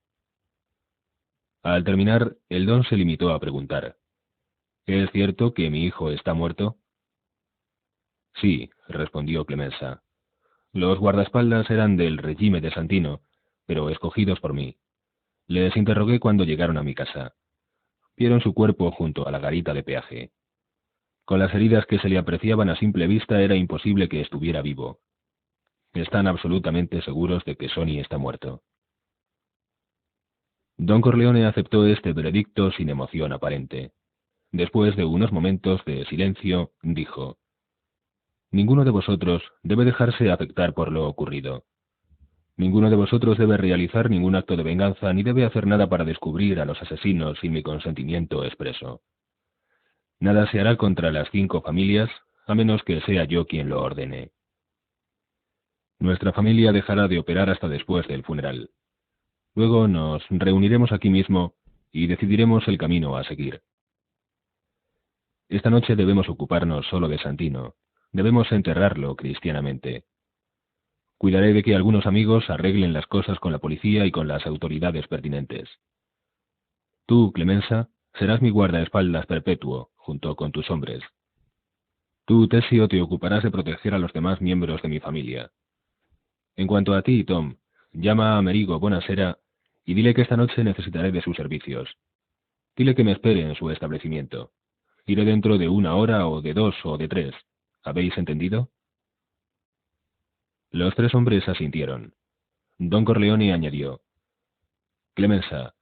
Al terminar, el don se limitó a preguntar: ¿Es cierto que mi hijo está muerto? Sí, respondió Clemenza. Los guardaespaldas eran del régimen de Santino, pero escogidos por mí. Les interrogué cuando llegaron a mi casa. Vieron su cuerpo junto a la garita de peaje. Con las heridas que se le apreciaban a simple vista era imposible que estuviera vivo. Están absolutamente seguros de que Sonny está muerto. Don Corleone aceptó este veredicto sin emoción aparente. Después de unos momentos de silencio, dijo: Ninguno de vosotros debe dejarse afectar por lo ocurrido. Ninguno de vosotros debe realizar ningún acto de venganza ni debe hacer nada para descubrir a los asesinos sin mi consentimiento expreso. Nada se hará contra las 5 familias, a menos que sea yo quien lo ordene. Nuestra familia dejará de operar hasta después del funeral. Luego nos reuniremos aquí mismo y decidiremos el camino a seguir. Esta noche debemos ocuparnos solo de Santino. Debemos enterrarlo cristianamente. Cuidaré de que algunos amigos arreglen las cosas con la policía y con las autoridades pertinentes. Tú, Clemenza, serás mi guardaespaldas perpetuo, junto con tus hombres. Tú, Tessio, te ocuparás de proteger a los demás miembros de mi familia. En cuanto a ti, Tom, llama a Amerigo Bonasera y dile que esta noche necesitaré de sus servicios. Dile que me espere en su establecimiento. Iré dentro de 1 hora o de 2 o de 3. ¿Habéis entendido? Los 3 hombres asintieron. Don Corleone añadió: Clemenza,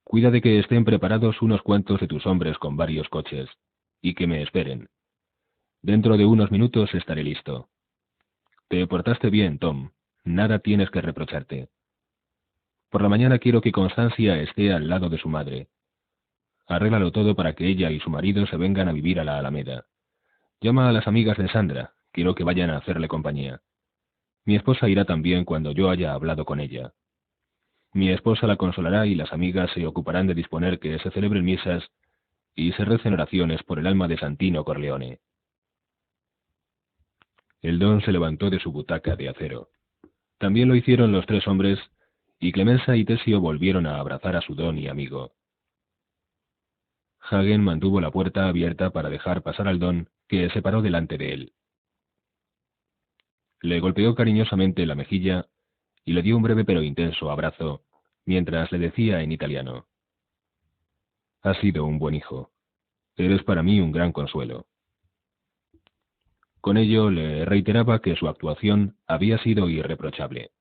cuida de que estén preparados unos cuantos de tus hombres con varios coches, y que me esperen. Dentro de unos minutos estaré listo. Te portaste bien, Tom. Nada tienes que reprocharte. Por la mañana quiero que Constancia esté al lado de su madre. Arréglalo todo para que ella y su marido se vengan a vivir a la Alameda. Llama a las amigas de Sandra, quiero que vayan a hacerle compañía. Mi esposa irá también cuando yo haya hablado con ella. Mi esposa la consolará y las amigas se ocuparán de disponer que se celebren misas y se recen oraciones por el alma de Santino Corleone. El don se levantó de su butaca de acero. También lo hicieron los 3 hombres, y Clemenza y Tessio volvieron a abrazar a su don y amigo. Hagen mantuvo la puerta abierta para dejar pasar al don, que se paró delante de él. Le golpeó cariñosamente la mejilla y le dio un breve pero intenso abrazo, mientras le decía en italiano: Has sido un buen hijo. Eres para mí un gran consuelo. Con ello le reiteraba que su actuación había sido irreprochable.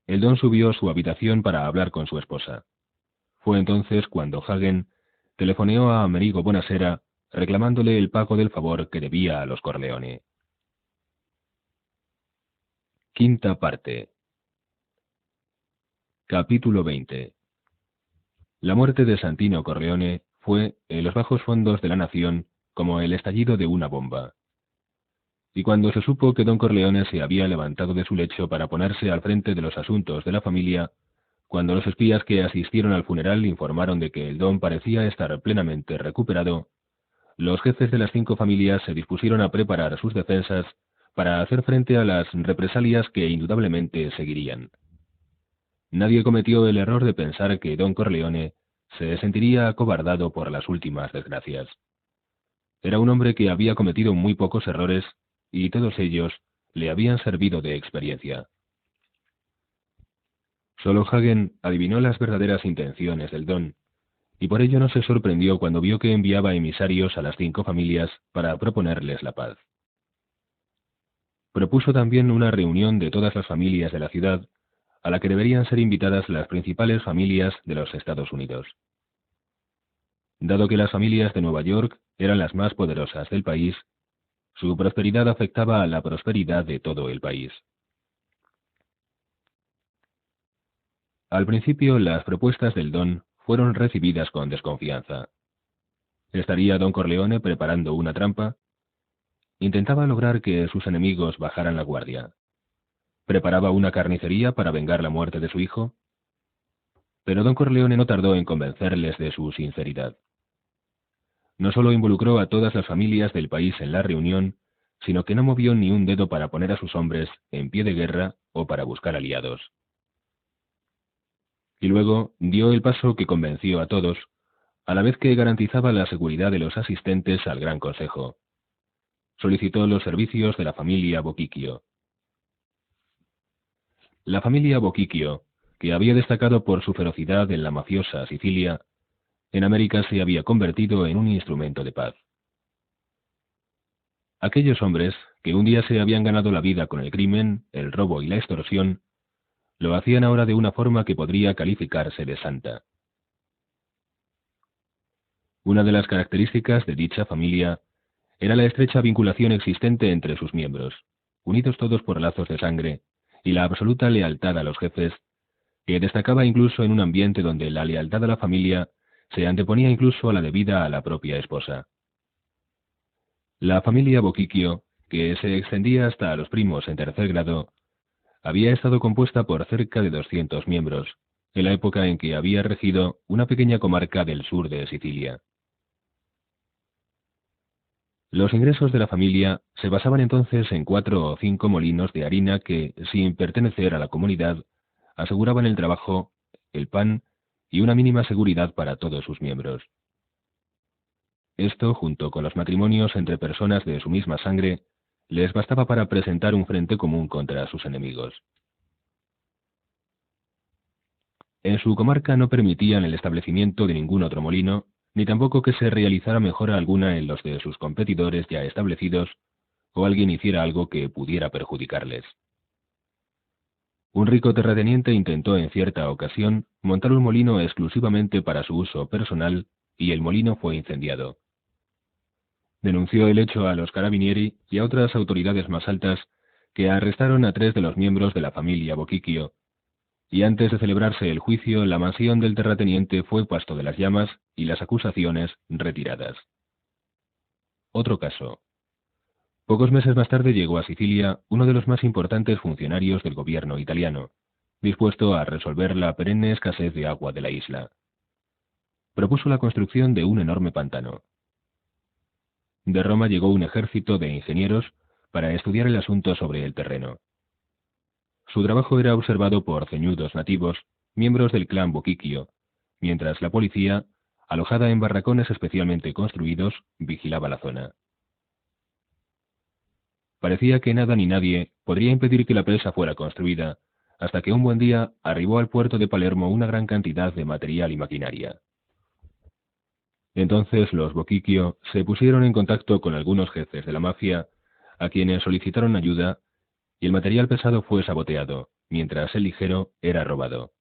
El don subió a su habitación para hablar con su esposa. Fue entonces cuando Hagen telefoneó a Amerigo Bonasera reclamándole el pago del favor que debía a los Corleone. Quinta parte. Capítulo 20. La muerte de Santino Corleone fue, en los bajos fondos de la nación, como el estallido de una bomba. Y cuando se supo que don Corleone se había levantado de su lecho para ponerse al frente de los asuntos de la familia, cuando los espías que asistieron al funeral informaron de que el don parecía estar plenamente recuperado, los jefes de las 5 familias se dispusieron a preparar sus defensas para hacer frente a las represalias que indudablemente seguirían. Nadie cometió el error de pensar que don Corleone se sentiría acobardado por las últimas desgracias. Era un hombre que había cometido muy pocos errores, y todos ellos le habían servido de experiencia. Solo Hagen adivinó las verdaderas intenciones del don, y por ello no se sorprendió cuando vio que enviaba emisarios a las 5 familias para proponerles la paz. Propuso también una reunión de todas las familias de la ciudad, a la que deberían ser invitadas las principales familias de los Estados Unidos. Dado que las familias de Nueva York eran las más poderosas del país, su prosperidad afectaba a la prosperidad de todo el país. Al principio, las propuestas del don fueron recibidas con desconfianza. ¿Estaría don Corleone preparando una trampa? intentaba lograr que sus enemigos bajaran la guardia. ¿Preparaba una carnicería para vengar la muerte de su hijo? Pero don Corleone no tardó en convencerles de su sinceridad. No solo involucró a todas las familias del país en la reunión, sino que no movió ni un dedo para poner a sus hombres en pie de guerra o para buscar aliados. Y luego dio el paso que convenció a todos, a la vez que garantizaba la seguridad de los asistentes al Gran Consejo. Solicitó los servicios de la familia Bochicchio. La familia Bochicchio, que había destacado por su ferocidad en la mafiosa Sicilia, en América se había convertido en un instrumento de paz. Aquellos hombres, que un día se habían ganado la vida con el crimen, el robo y la extorsión, lo hacían ahora de una forma que podría calificarse de santa. Una de las características de dicha familia era la estrecha vinculación existente entre sus miembros, unidos todos por lazos de sangre, y la absoluta lealtad a los jefes, que destacaba incluso en un ambiente donde la lealtad a la familia se anteponía incluso a la debida a la propia esposa. La familia Bochicchio, que se extendía hasta a los primos en tercer grado, había estado compuesta por cerca de 200 miembros, en la época en que había regido una pequeña comarca del sur de Sicilia. Los ingresos de la familia se basaban entonces en 4 o 5 molinos de harina que, sin pertenecer a la comunidad, aseguraban el trabajo, el pan y una mínima seguridad para todos sus miembros. Esto, junto con los matrimonios entre personas de su misma sangre, les bastaba para presentar un frente común contra sus enemigos. En su comarca no permitían el establecimiento de ningún otro molino, ni tampoco que se realizara mejora alguna en los de sus competidores ya establecidos, o alguien hiciera algo que pudiera perjudicarles. Un rico terrateniente intentó en cierta ocasión montar un molino exclusivamente para su uso personal, y el molino fue incendiado. Denunció el hecho a los carabinieri y a otras autoridades más altas, que arrestaron a 3 de los miembros de la familia Bochicchio, y antes de celebrarse el juicio, la mansión del terrateniente fue pasto de las llamas y las acusaciones retiradas. Otro caso. Pocos meses más tarde llegó a Sicilia uno de los más importantes funcionarios del gobierno italiano, dispuesto a resolver la perenne escasez de agua de la isla. Propuso la construcción de un enorme pantano. De Roma llegó un ejército de ingenieros para estudiar el asunto sobre el terreno. Su trabajo era observado por ceñudos nativos, miembros del clan Bochicchio, mientras la policía, alojada en barracones especialmente construidos, vigilaba la zona. Parecía que nada ni nadie podría impedir que la presa fuera construida, hasta que un buen día arribó al puerto de Palermo una gran cantidad de material y maquinaria. Entonces los Bochicchio se pusieron en contacto con algunos jefes de la mafia, a quienes solicitaron ayuda, y el material pesado fue saboteado, mientras el ligero era robado.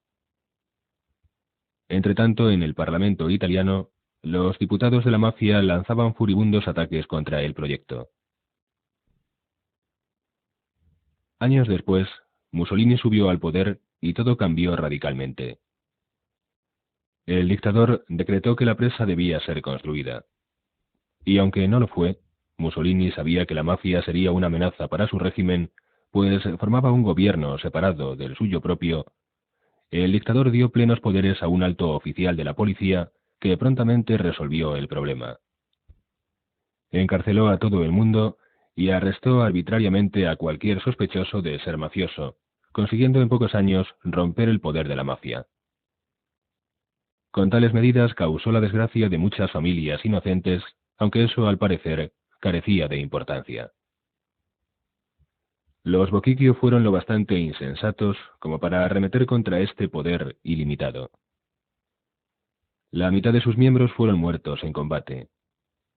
Entretanto, en el Parlamento italiano, los diputados de la mafia lanzaban furibundos ataques contra el proyecto. Años después, Mussolini subió al poder y todo cambió radicalmente. El dictador decretó que la presa debía ser construida. Y aunque no lo fue, Mussolini sabía que la mafia sería una amenaza para su régimen, pues formaba un gobierno separado del suyo propio. El dictador dio plenos poderes a un alto oficial de la policía que prontamente resolvió el problema. Encarceló a todo el mundo y arrestó arbitrariamente a cualquier sospechoso de ser mafioso, consiguiendo en pocos años romper el poder de la mafia. Con tales medidas causó la desgracia de muchas familias inocentes, aunque eso, al parecer, carecía de importancia. Los Bochicchio fueron lo bastante insensatos como para arremeter contra este poder ilimitado. La mitad de sus miembros fueron muertos en combate,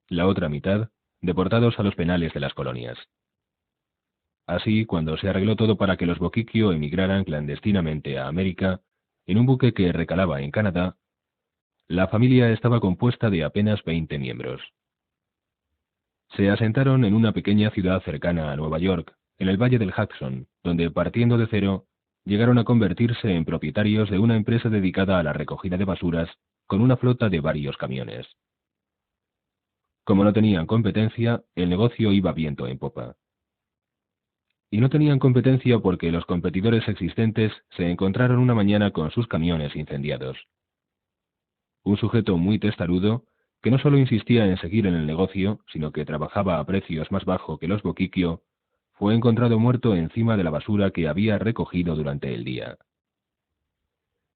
la otra mitad deportados a los penales de las colonias. Así, cuando se arregló todo para que los Bochicchio emigraran clandestinamente a América, en un buque que recalaba en Canadá, la familia estaba compuesta de apenas 20 miembros. Se asentaron en una pequeña ciudad cercana a Nueva York, en el Valle del Hudson, donde, partiendo de cero, llegaron a convertirse en propietarios de una empresa dedicada a la recogida de basuras, con una flota de varios camiones. Como no tenían competencia, el negocio iba viento en popa. Y no tenían competencia porque los competidores existentes se encontraron una mañana con sus camiones incendiados. Un sujeto muy testarudo, que no solo insistía en seguir en el negocio, sino que trabajaba a precios más bajos que los Boquicchio, fue encontrado muerto encima de la basura que había recogido durante el día.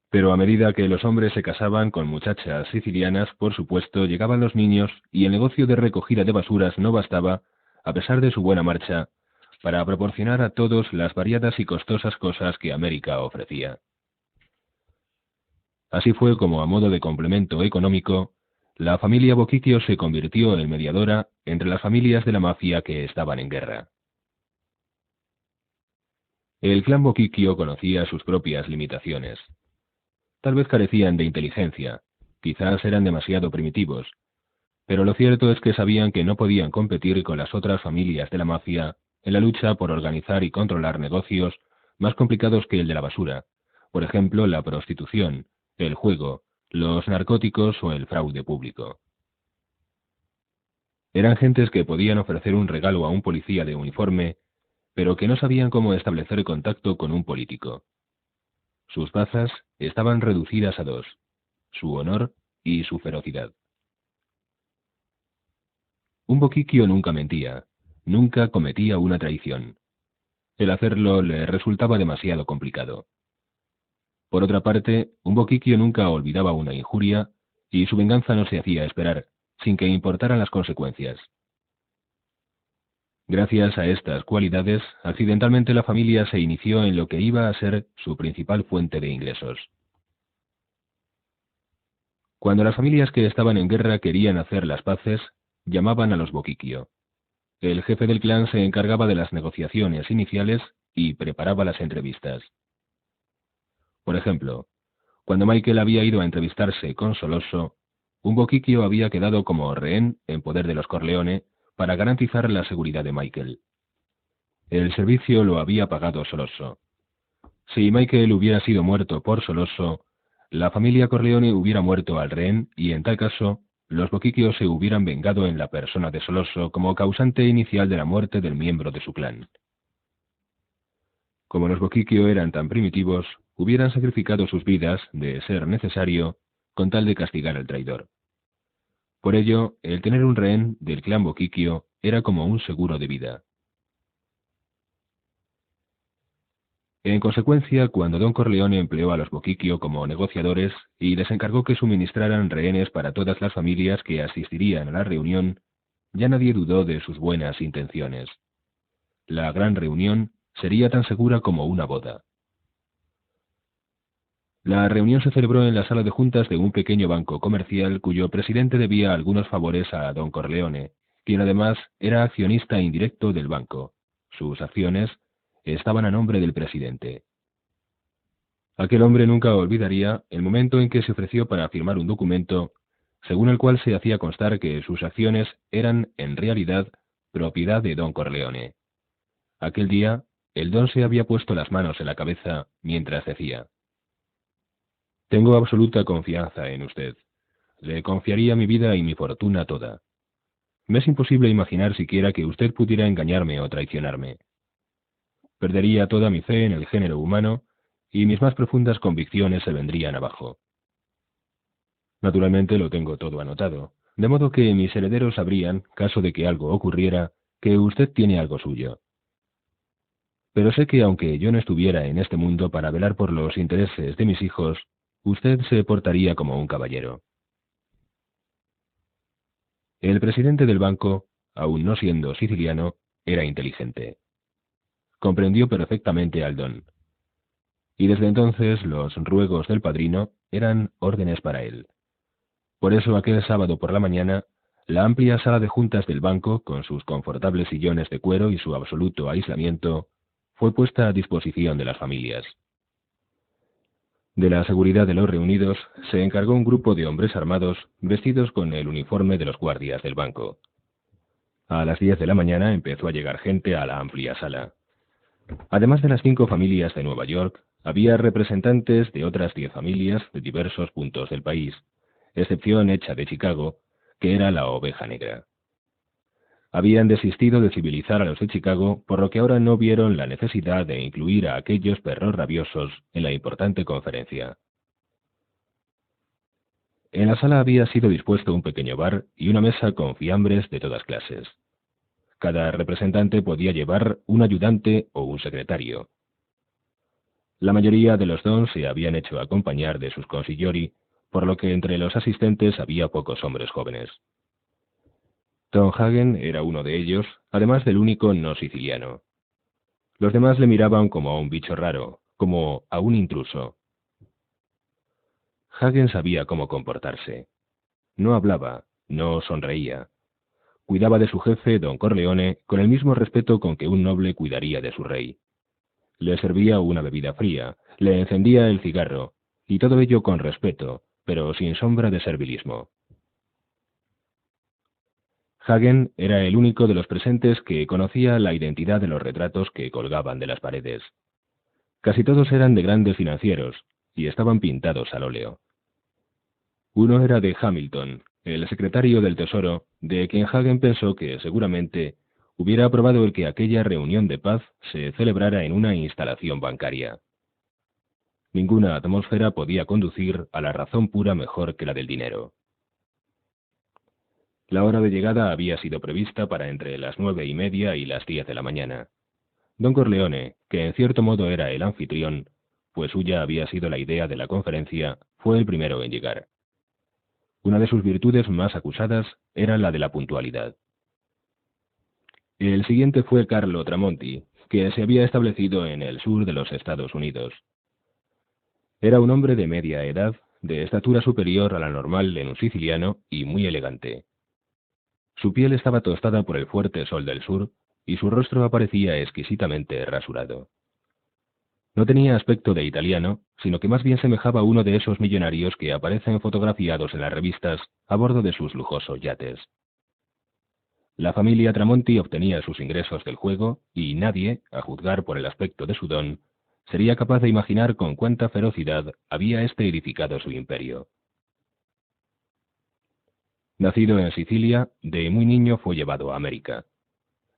Pero a medida que los hombres se casaban con muchachas sicilianas, por supuesto, llegaban los niños, y el negocio de recogida de basuras no bastaba, a pesar de su buena marcha, para proporcionar a todos las variadas y costosas cosas que América ofrecía. Así fue como, a modo de complemento económico, la familia Boquicchio se convirtió en mediadora entre las familias de la mafia que estaban en guerra. El clan Boquicchio conocía sus propias limitaciones. Tal vez carecían de inteligencia, quizás eran demasiado primitivos, pero lo cierto es que sabían que no podían competir con las otras familias de la mafia en la lucha por organizar y controlar negocios más complicados que el de la basura, por ejemplo, la prostitución, el juego, los narcóticos o el fraude público. Eran gentes que podían ofrecer un regalo a un policía de uniforme, pero que no sabían cómo establecer contacto con un político. Sus bazas estaban reducidas a dos: su honor y su ferocidad. Un Boquicchio nunca mentía, nunca cometía una traición. El hacerlo le resultaba demasiado complicado. Por otra parte, un Boquicchio nunca olvidaba una injuria, y su venganza no se hacía esperar, sin que importaran las consecuencias. Gracias a estas cualidades, accidentalmente la familia se inició en lo que iba a ser su principal fuente de ingresos. Cuando las familias que estaban en guerra querían hacer las paces, llamaban a los Boquicchio. El jefe del clan se encargaba de las negociaciones iniciales y preparaba las entrevistas. Por ejemplo, cuando Michael había ido a entrevistarse con Solosso, un Boquicchio había quedado como rehén en poder de los Corleone para garantizar la seguridad de Michael. El servicio lo había pagado Solosso. Si Michael hubiera sido muerto por Solosso, la familia Corleone hubiera muerto al rehén y, en tal caso, los Boquicchio se hubieran vengado en la persona de Solosso como causante inicial de la muerte del miembro de su clan. Como los Boquicchio eran tan primitivos, hubieran sacrificado sus vidas, de ser necesario, con tal de castigar al traidor. Por ello, el tener un rehén del clan Boquicchio era como un seguro de vida. En consecuencia, cuando Don Corleone empleó a los Boquicchio como negociadores y les encargó que suministraran rehenes para todas las familias que asistirían a la reunión, ya nadie dudó de sus buenas intenciones. La gran reunión sería tan segura como una boda. La reunión se celebró en la sala de juntas de un pequeño banco comercial cuyo presidente debía algunos favores a Don Corleone, quien además era accionista indirecto del banco. Sus acciones estaban a nombre del presidente. Aquel hombre nunca olvidaría el momento en que se ofreció para firmar un documento, según el cual se hacía constar que sus acciones eran, en realidad, propiedad de Don Corleone. Aquel día, el don se había puesto las manos en la cabeza mientras decía: «Tengo absoluta confianza en usted. Le confiaría mi vida y mi fortuna toda. Me es imposible imaginar siquiera que usted pudiera engañarme o traicionarme. Perdería toda mi fe en el género humano y mis más profundas convicciones se vendrían abajo. Naturalmente lo tengo todo anotado, de modo que mis herederos sabrían, caso de que algo ocurriera, que usted tiene algo suyo. Pero sé que aunque yo no estuviera en este mundo para velar por los intereses de mis hijos, usted se portaría como un caballero». El presidente del banco, aun no siendo siciliano, era inteligente. Comprendió perfectamente al don. Y desde entonces los ruegos del padrino eran órdenes para él. Por eso aquel sábado por la mañana, la amplia sala de juntas del banco, con sus confortables sillones de cuero y su absoluto aislamiento, fue puesta a disposición de las familias. De la seguridad de los reunidos se encargó un grupo de hombres armados vestidos con el uniforme de los guardias del banco. A las 10 de la mañana empezó a llegar gente a la amplia sala. Además de las 5 familias de Nueva York, había representantes de otras 10 familias de diversos puntos del país, excepción hecha de Chicago, que era la oveja negra. Habían desistido de civilizar a los de Chicago, por lo que ahora no vieron la necesidad de incluir a aquellos perros rabiosos en la importante conferencia. En la sala había sido dispuesto un pequeño bar y una mesa con fiambres de todas clases. Cada representante podía llevar un ayudante o un secretario. La mayoría de los dons se habían hecho acompañar de sus consigliori, por lo que entre los asistentes había pocos hombres jóvenes. Tom Hagen era uno de ellos, además del único no siciliano. Los demás le miraban como a un bicho raro, como a un intruso. Hagen sabía cómo comportarse. No hablaba, no sonreía. Cuidaba de su jefe, don Corleone, con el mismo respeto con que un noble cuidaría de su rey. Le servía una bebida fría, le encendía el cigarro, y todo ello con respeto, pero sin sombra de servilismo. Hagen era el único de los presentes que conocía la identidad de los retratos que colgaban de las paredes. Casi todos eran de grandes financieros, y estaban pintados al óleo. Uno era de Hamilton, el secretario del Tesoro, de quien Hagen pensó que seguramente hubiera aprobado el que aquella reunión de paz se celebrara en una instalación bancaria. Ninguna atmósfera podía conducir a la razón pura mejor que la del dinero. La hora de llegada había sido prevista para entre las 9:30 y las 10 de la mañana. Don Corleone, que en cierto modo era el anfitrión, pues suya había sido la idea de la conferencia, fue el primero en llegar. Una de sus virtudes más acusadas era la de la puntualidad. El siguiente fue Carlo Tramonti, que se había establecido en el sur de los Estados Unidos. Era un hombre de media edad, de estatura superior a la normal en un siciliano y muy elegante. Su piel estaba tostada por el fuerte sol del sur y su rostro aparecía exquisitamente rasurado. No tenía aspecto de italiano, sino que más bien semejaba a uno de esos millonarios que aparecen fotografiados en las revistas a bordo de sus lujosos yates. La familia Tramonti obtenía sus ingresos del juego y nadie, a juzgar por el aspecto de su don, sería capaz de imaginar con cuánta ferocidad había éste edificado su imperio. Nacido en Sicilia, de muy niño fue llevado a América.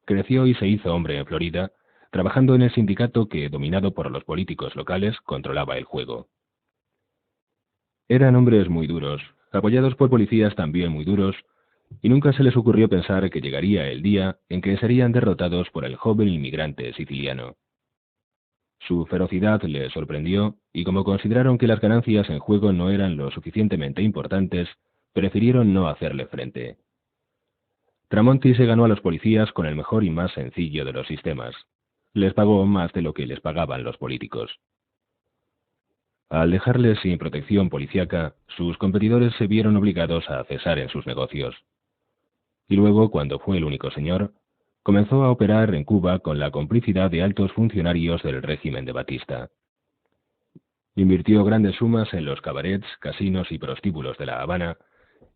Creció y se hizo hombre en Florida, trabajando en el sindicato que, dominado por los políticos locales, controlaba el juego. Eran hombres muy duros, apoyados por policías también muy duros, y nunca se les ocurrió pensar que llegaría el día en que serían derrotados por el joven inmigrante siciliano. Su ferocidad les sorprendió, y como consideraron que las ganancias en juego no eran lo suficientemente importantes, prefirieron no hacerle frente. Tramonti se ganó a los policías con el mejor y más sencillo de los sistemas. Les pagó más de lo que les pagaban los políticos. Al dejarles sin protección policíaca, sus competidores se vieron obligados a cesar en sus negocios. Y luego, cuando fue el único señor, comenzó a operar en Cuba con la complicidad de altos funcionarios del régimen de Batista. Invirtió grandes sumas en los cabarets, casinos y prostíbulos de La Habana,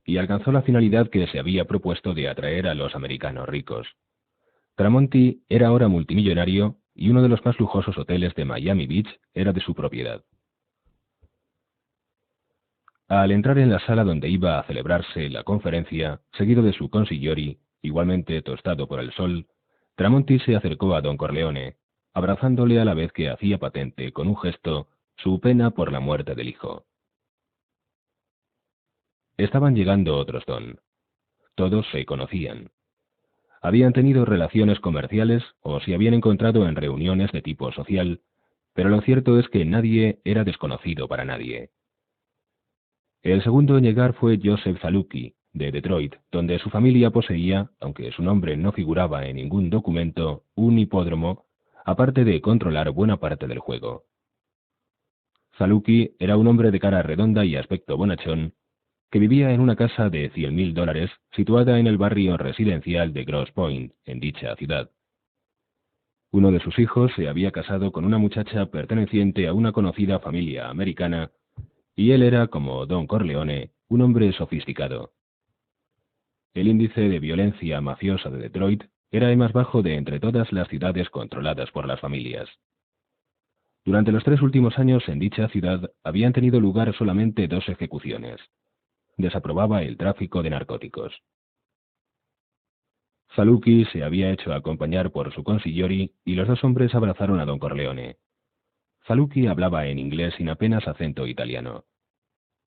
y alcanzó la finalidad que se había propuesto de atraer a los americanos ricos. Tramonti era ahora multimillonario y uno de los más lujosos hoteles de Miami Beach era de su propiedad. Al entrar en la sala donde iba a celebrarse la conferencia, seguido de su consigliori, igualmente tostado por el sol, Tramonti se acercó a don Corleone, abrazándole a la vez que hacía patente con un gesto su pena por la muerte del hijo. Estaban llegando otros don. Todos se conocían. Habían tenido relaciones comerciales o se habían encontrado en reuniones de tipo social, pero lo cierto es que nadie era desconocido para nadie. El segundo en llegar fue Joseph Zalucki, de Detroit, donde su familia poseía, aunque su nombre no figuraba en ningún documento, un hipódromo, aparte de controlar buena parte del juego. Zalucki era un hombre de cara redonda y aspecto bonachón, que vivía en una casa de $100,000 situada en el barrio residencial de Grosse Pointe, en dicha ciudad. Uno de sus hijos se había casado con una muchacha perteneciente a una conocida familia americana, y él era, como don Corleone, un hombre sofisticado. El índice de violencia mafiosa de Detroit era el más bajo de entre todas las ciudades controladas por las familias. Durante los 3 últimos años en dicha ciudad habían tenido lugar solamente 2 ejecuciones. Desaprobaba el tráfico de narcóticos. Zaluki se había hecho acompañar por su consigliori y los dos hombres abrazaron a don Corleone. Zaluki hablaba en inglés sin apenas acento italiano.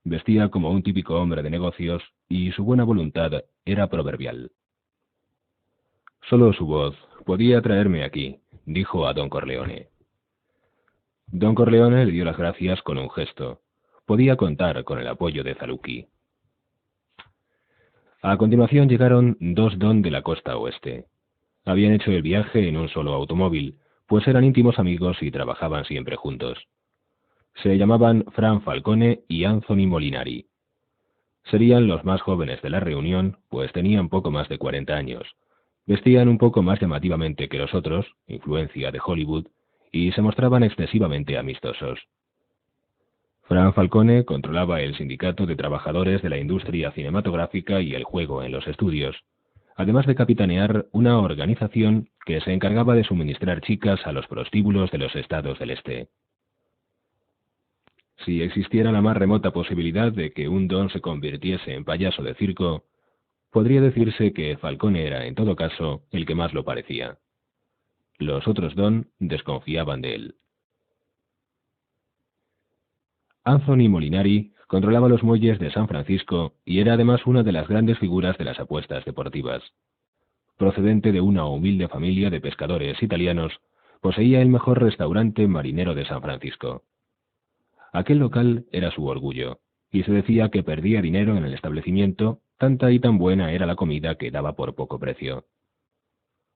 Vestía como un típico hombre de negocios y su buena voluntad era proverbial. Solo su voz podía traerme aquí, dijo a don Corleone. Don Corleone le dio las gracias con un gesto. Podía contar con el apoyo de Zaluki. A continuación llegaron dos don de la costa oeste. Habían hecho el viaje en un solo automóvil, pues eran íntimos amigos y trabajaban siempre juntos. Se llamaban Fran Falcone y Anthony Molinari. Serían los más jóvenes de la reunión, pues tenían poco más de 40 años. Vestían un poco más llamativamente que los otros, influencia de Hollywood, y se mostraban excesivamente amistosos. Fran Falcone controlaba el sindicato de trabajadores de la industria cinematográfica y el juego en los estudios, además de capitanear una organización que se encargaba de suministrar chicas a los prostíbulos de los estados del este. Si existiera la más remota posibilidad de que un don se convirtiese en payaso de circo, podría decirse que Falcone era, en todo caso, el que más lo parecía. Los otros don desconfiaban de él. Anthony Molinari controlaba los muelles de San Francisco y era además una de las grandes figuras de las apuestas deportivas. Procedente de una humilde familia de pescadores italianos, poseía el mejor restaurante marinero de San Francisco. Aquel local era su orgullo, y se decía que perdía dinero en el establecimiento, tanta y tan buena era la comida que daba por poco precio.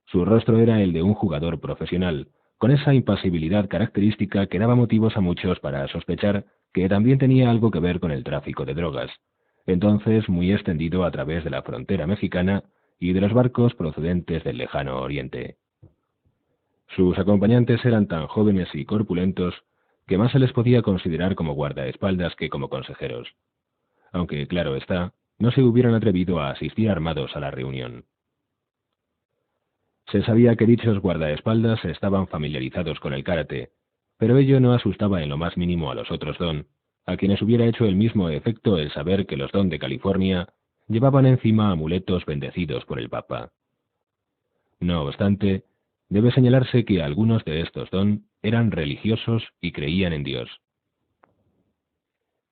Su rostro era el de un jugador profesional, con esa impasibilidad característica que daba motivos a muchos para sospechar que también tenía algo que ver con el tráfico de drogas, entonces muy extendido a través de la frontera mexicana y de los barcos procedentes del lejano oriente. Sus acompañantes eran tan jóvenes y corpulentos que más se les podía considerar como guardaespaldas que como consejeros, aunque, claro está, no se hubieran atrevido a asistir armados a la reunión. Se sabía que dichos guardaespaldas estaban familiarizados con el karate, pero ello no asustaba en lo más mínimo a los otros don, a quienes hubiera hecho el mismo efecto el saber que los don de California llevaban encima amuletos bendecidos por el Papa. No obstante, debe señalarse que algunos de estos don eran religiosos y creían en Dios.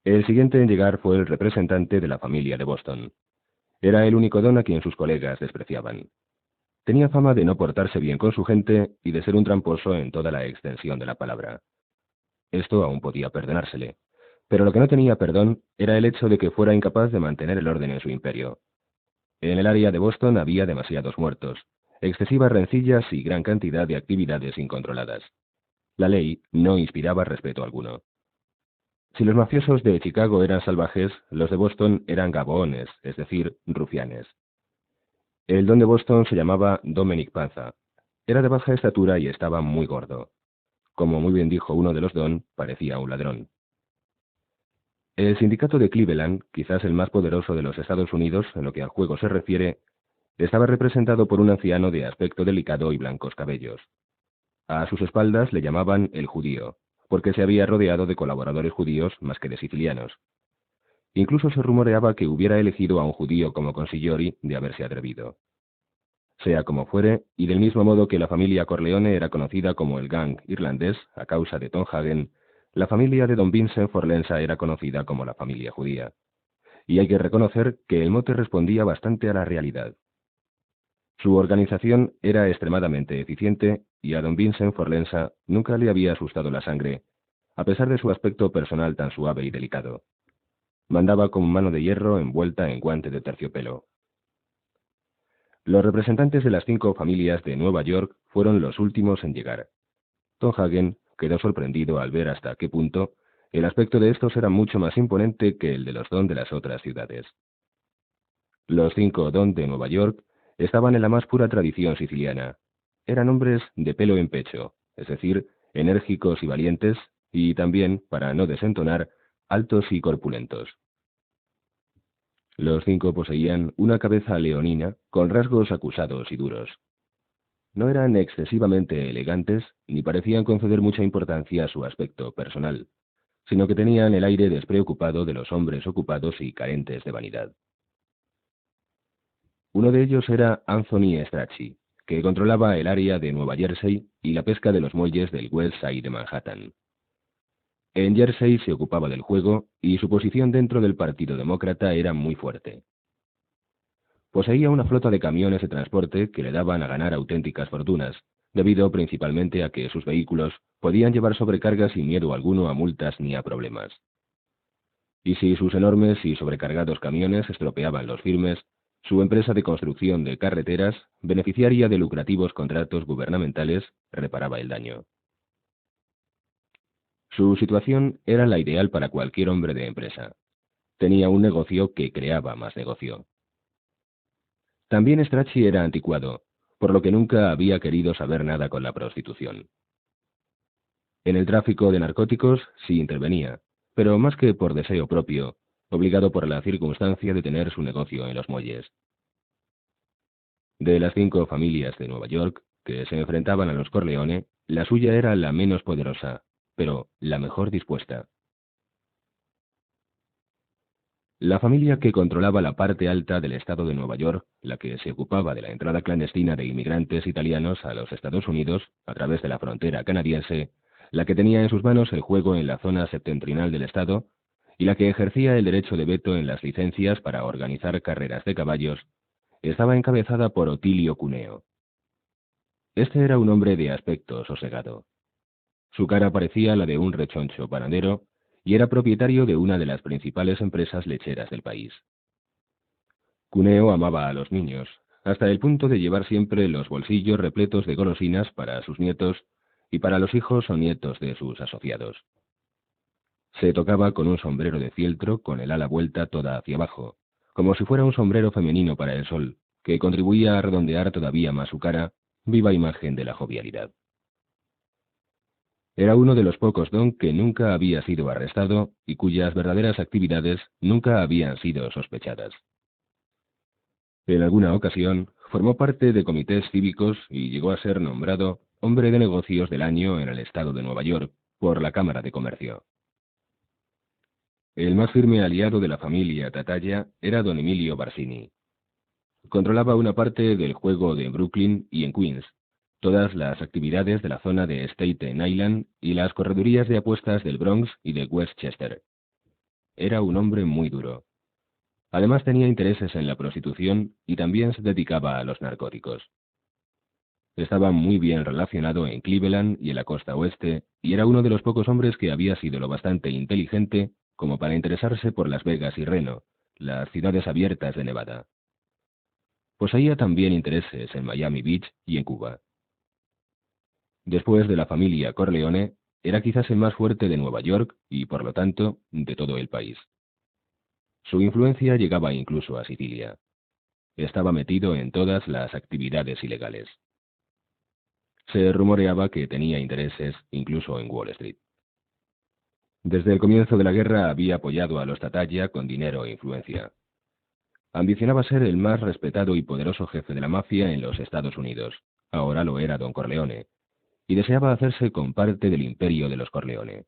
El siguiente en llegar fue el representante de la familia de Boston. Era el único don a quien sus colegas despreciaban. Tenía fama de no portarse bien con su gente y de ser un tramposo en toda la extensión de la palabra. Esto aún podía perdonársele, pero lo que no tenía perdón era el hecho de que fuera incapaz de mantener el orden en su imperio. En el área de Boston había demasiados muertos, excesivas rencillas y gran cantidad de actividades incontroladas. La ley no inspiraba respeto alguno. Si los mafiosos de Chicago eran salvajes, los de Boston eran gabones, es decir, rufianes. El don de Boston se llamaba Dominic Panza. Era de baja estatura y estaba muy gordo. Como muy bien dijo uno de los don, parecía un ladrón. El sindicato de Cleveland, quizás el más poderoso de los Estados Unidos en lo que al juego se refiere, estaba representado por un anciano de aspecto delicado y blancos cabellos. A sus espaldas le llamaban el judío, porque se había rodeado de colaboradores judíos más que de sicilianos. Incluso se rumoreaba que hubiera elegido a un judío como consigliori de haberse atrevido. Sea como fuere, y del mismo modo que la familia Corleone era conocida como el gang irlandés a causa de Tom Hagen, la familia de don Vincent Forlensa era conocida como la familia judía. Y hay que reconocer que el mote respondía bastante a la realidad. Su organización era extremadamente eficiente y a don Vincent Forlensa nunca le había asustado la sangre, a pesar de su aspecto personal tan suave y delicado. Mandaba con mano de hierro envuelta en guante de terciopelo. Los representantes de las 5 familias de Nueva York fueron los últimos en llegar. Tom Hagen quedó sorprendido al ver hasta qué punto el aspecto de estos era mucho más imponente que el de los don de las otras ciudades. Los 5 don de Nueva York estaban en la más pura tradición siciliana. Eran hombres de pelo en pecho, es decir, enérgicos y valientes, y también, para no desentonar, altos y corpulentos. Los 5 poseían una cabeza leonina con rasgos acusados y duros. No eran excesivamente elegantes, ni parecían conceder mucha importancia a su aspecto personal, sino que tenían el aire despreocupado de los hombres ocupados y carentes de vanidad. Uno de ellos era Anthony Strachey, que controlaba el área de Nueva Jersey y la pesca de los muelles del West Side de Manhattan. En Jersey se ocupaba del juego y su posición dentro del Partido Demócrata era muy fuerte. Poseía una flota de camiones de transporte que le daban a ganar auténticas fortunas, debido principalmente a que sus vehículos podían llevar sobrecargas sin miedo alguno a multas ni a problemas. Y si sus enormes y sobrecargados camiones estropeaban los firmes, su empresa de construcción de carreteras, beneficiaria de lucrativos contratos gubernamentales, reparaba el daño. Su situación era la ideal para cualquier hombre de empresa. Tenía un negocio que creaba más negocio. También Strachey era anticuado, por lo que nunca había querido saber nada con la prostitución. En el tráfico de narcóticos sí intervenía, pero más que por deseo propio, obligado por la circunstancia de tener su negocio en los muelles. De las 5 familias de Nueva York que se enfrentaban a los Corleone, la suya era la menos poderosa, pero la mejor dispuesta. La familia que controlaba la parte alta del estado de Nueva York, la que se ocupaba de la entrada clandestina de inmigrantes italianos a los Estados Unidos a través de la frontera canadiense, la que tenía en sus manos el juego en la zona septentrional del estado, y la que ejercía el derecho de veto en las licencias para organizar carreras de caballos, estaba encabezada por Otilio Cuneo. Este era un hombre de aspecto sosegado. Su cara parecía la de un rechoncho panadero, y era propietario de una de las principales empresas lecheras del país. Cuneo amaba a los niños, hasta el punto de llevar siempre los bolsillos repletos de golosinas para sus nietos y para los hijos o nietos de sus asociados. Se tocaba con un sombrero de fieltro con el ala vuelta toda hacia abajo, como si fuera un sombrero femenino para el sol, que contribuía a redondear todavía más su cara, viva imagen de la jovialidad. Era uno de los pocos don que nunca había sido arrestado y cuyas verdaderas actividades nunca habían sido sospechadas. En alguna ocasión formó parte de comités cívicos y llegó a ser nombrado hombre de negocios del año en el estado de Nueva York por la Cámara de Comercio. El más firme aliado de la familia Tatalla era don Emilio Barsini. Controlaba una parte del juego de Brooklyn y en Queens, todas las actividades de la zona de Staten Island y las corredurías de apuestas del Bronx y de Westchester. Era un hombre muy duro. Además tenía intereses en la prostitución y también se dedicaba a los narcóticos. Estaba muy bien relacionado en Cleveland y en la costa oeste, y era uno de los pocos hombres que había sido lo bastante inteligente como para interesarse por Las Vegas y Reno, las ciudades abiertas de Nevada. Poseía también intereses en Miami Beach y en Cuba. Después de la familia Corleone, era quizás el más fuerte de Nueva York y, por lo tanto, de todo el país. Su influencia llegaba incluso a Sicilia. Estaba metido en todas las actividades ilegales. Se rumoreaba que tenía intereses incluso en Wall Street. Desde el comienzo de la guerra había apoyado a los Tatalla con dinero e influencia. Ambicionaba ser el más respetado y poderoso jefe de la mafia en los Estados Unidos. Ahora lo era don Corleone, y deseaba hacerse con parte del imperio de los Corleone.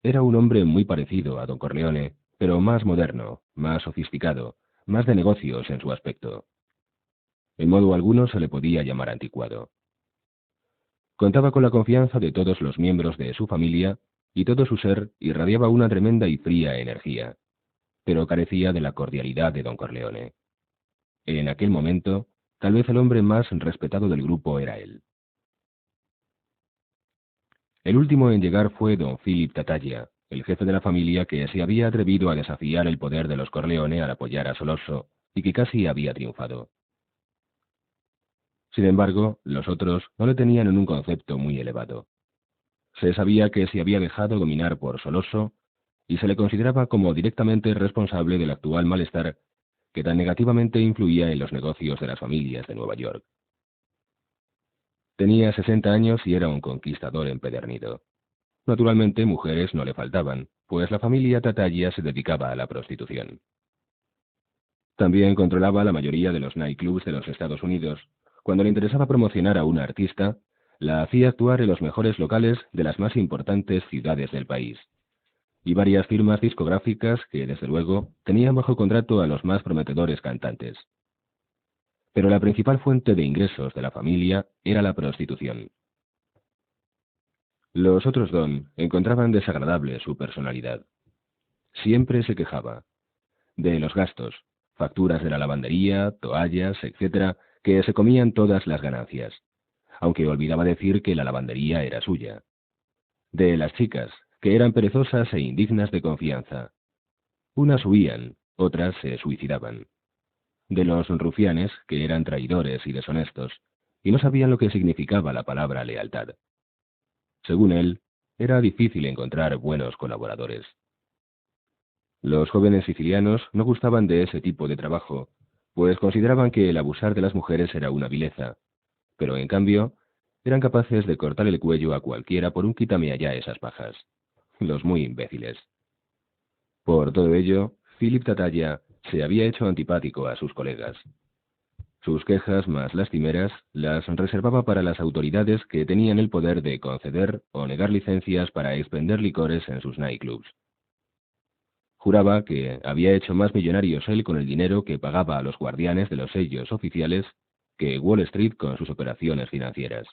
Era un hombre muy parecido a don Corleone, pero más moderno, más sofisticado, más de negocios en su aspecto. En modo alguno se le podía llamar anticuado. Contaba con la confianza de todos los miembros de su familia, y todo su ser irradiaba una tremenda y fría energía, pero carecía de la cordialidad de don Corleone. En aquel momento, tal vez el hombre más respetado del grupo era él. El último en llegar fue don Philip Tatalla, el jefe de la familia que se había atrevido a desafiar el poder de los Corleone al apoyar a Soloso, y que casi había triunfado. Sin embargo, los otros no le tenían en un concepto muy elevado. Se sabía que se había dejado dominar por Soloso, y se le consideraba como directamente responsable del actual malestar que tan negativamente influía en los negocios de las familias de Nueva York. Tenía 60 años y era un conquistador empedernido. Naturalmente, mujeres no le faltaban, pues la familia Tatalla se dedicaba a la prostitución. También controlaba la mayoría de los nightclubs de los Estados Unidos. Cuando le interesaba promocionar a una artista, la hacía actuar en los mejores locales de las más importantes ciudades del país. y varias firmas discográficas que, desde luego, tenían bajo contrato a los más prometedores cantantes. Pero la principal fuente de ingresos de la familia era la prostitución. Los otros Don encontraban desagradable su personalidad. Siempre se quejaba de los gastos, facturas de la lavandería, toallas, etcétera, que se comían todas las ganancias, aunque olvidaba decir que la lavandería era suya. De las chicas, que eran perezosas e indignas de confianza. Unas huían, otras se suicidaban. De los rufianes, que eran traidores y deshonestos, y no sabían lo que significaba la palabra lealtad. Según él, era difícil encontrar buenos colaboradores. Los jóvenes sicilianos no gustaban de ese tipo de trabajo, pues consideraban que el abusar de las mujeres era una vileza, pero en cambio, eran capaces de cortar el cuello a cualquiera por un quítame allá esas pajas. Los muy imbéciles. Por todo ello, Philip Tatalla se había hecho antipático a sus colegas. Sus quejas más lastimeras las reservaba para las autoridades que tenían el poder de conceder o negar licencias para expender licores en sus nightclubs. Juraba que había hecho más millonarios él con el dinero que pagaba a los guardianes de los sellos oficiales que Wall Street con sus operaciones financieras.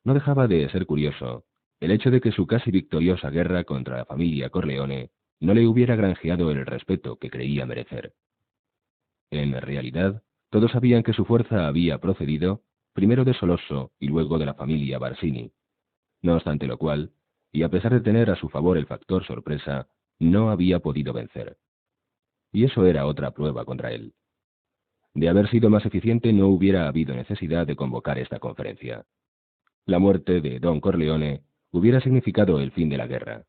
No dejaba de ser curioso el hecho de que su casi victoriosa guerra contra la familia Corleone no le hubiera granjeado el respeto que creía merecer. En realidad, todos sabían que su fuerza había procedido primero de Solosso y luego de la familia Barsini. No obstante lo cual, y a pesar de tener a su favor el factor sorpresa, no había podido vencer. Y eso era otra prueba contra él. De haber sido más eficiente no hubiera habido necesidad de convocar esta conferencia. La muerte de Don Corleone hubiera significado el fin de la guerra.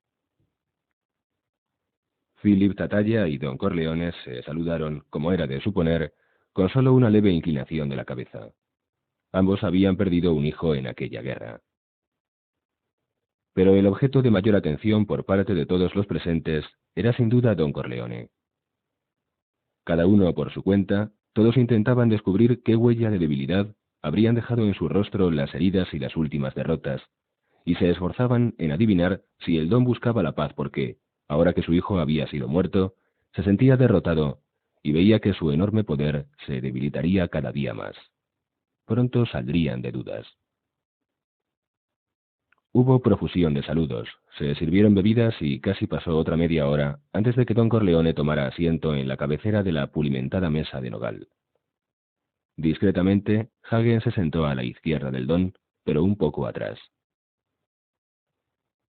Philip Tatalla y Don Corleone se saludaron, como era de suponer, con solo una leve inclinación de la cabeza. Ambos habían perdido un hijo en aquella guerra. Pero el objeto de mayor atención por parte de todos los presentes era sin duda Don Corleone. Cada uno por su cuenta, todos intentaban descubrir qué huella de debilidad habrían dejado en su rostro las heridas y las últimas derrotas, y se esforzaban en adivinar si el don buscaba la paz porque, ahora que su hijo había sido muerto, se sentía derrotado y veía que su enorme poder se debilitaría cada día más. Pronto saldrían de dudas. Hubo profusión de saludos, se sirvieron bebidas y casi pasó otra media hora antes de que don Corleone tomara asiento en la cabecera de la pulimentada mesa de nogal. Discretamente, Hagen se sentó a la izquierda del don, pero un poco atrás.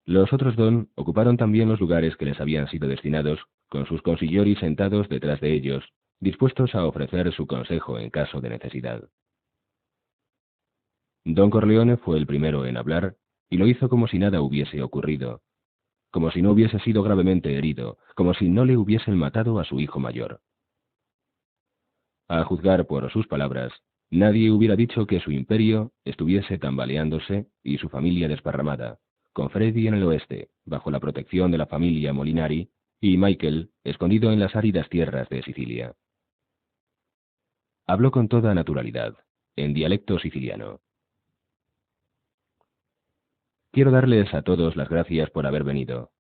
Los otros don ocuparon también los lugares que les habían sido destinados, con sus consigliori sentados detrás de ellos, dispuestos a ofrecer su consejo en caso de necesidad. Don Corleone fue el primero en hablar, y lo hizo como si nada hubiese ocurrido, como si no hubiese sido gravemente herido, como si no le hubiesen matado a su hijo mayor. A juzgar por sus palabras, nadie hubiera dicho que su imperio estuviese tambaleándose y su familia desparramada, con Freddy en el oeste, bajo la protección de la familia Molinari, y Michael escondido en las áridas tierras de Sicilia. Habló con toda naturalidad, en dialecto siciliano. Quiero darles a todos las gracias por haber venido.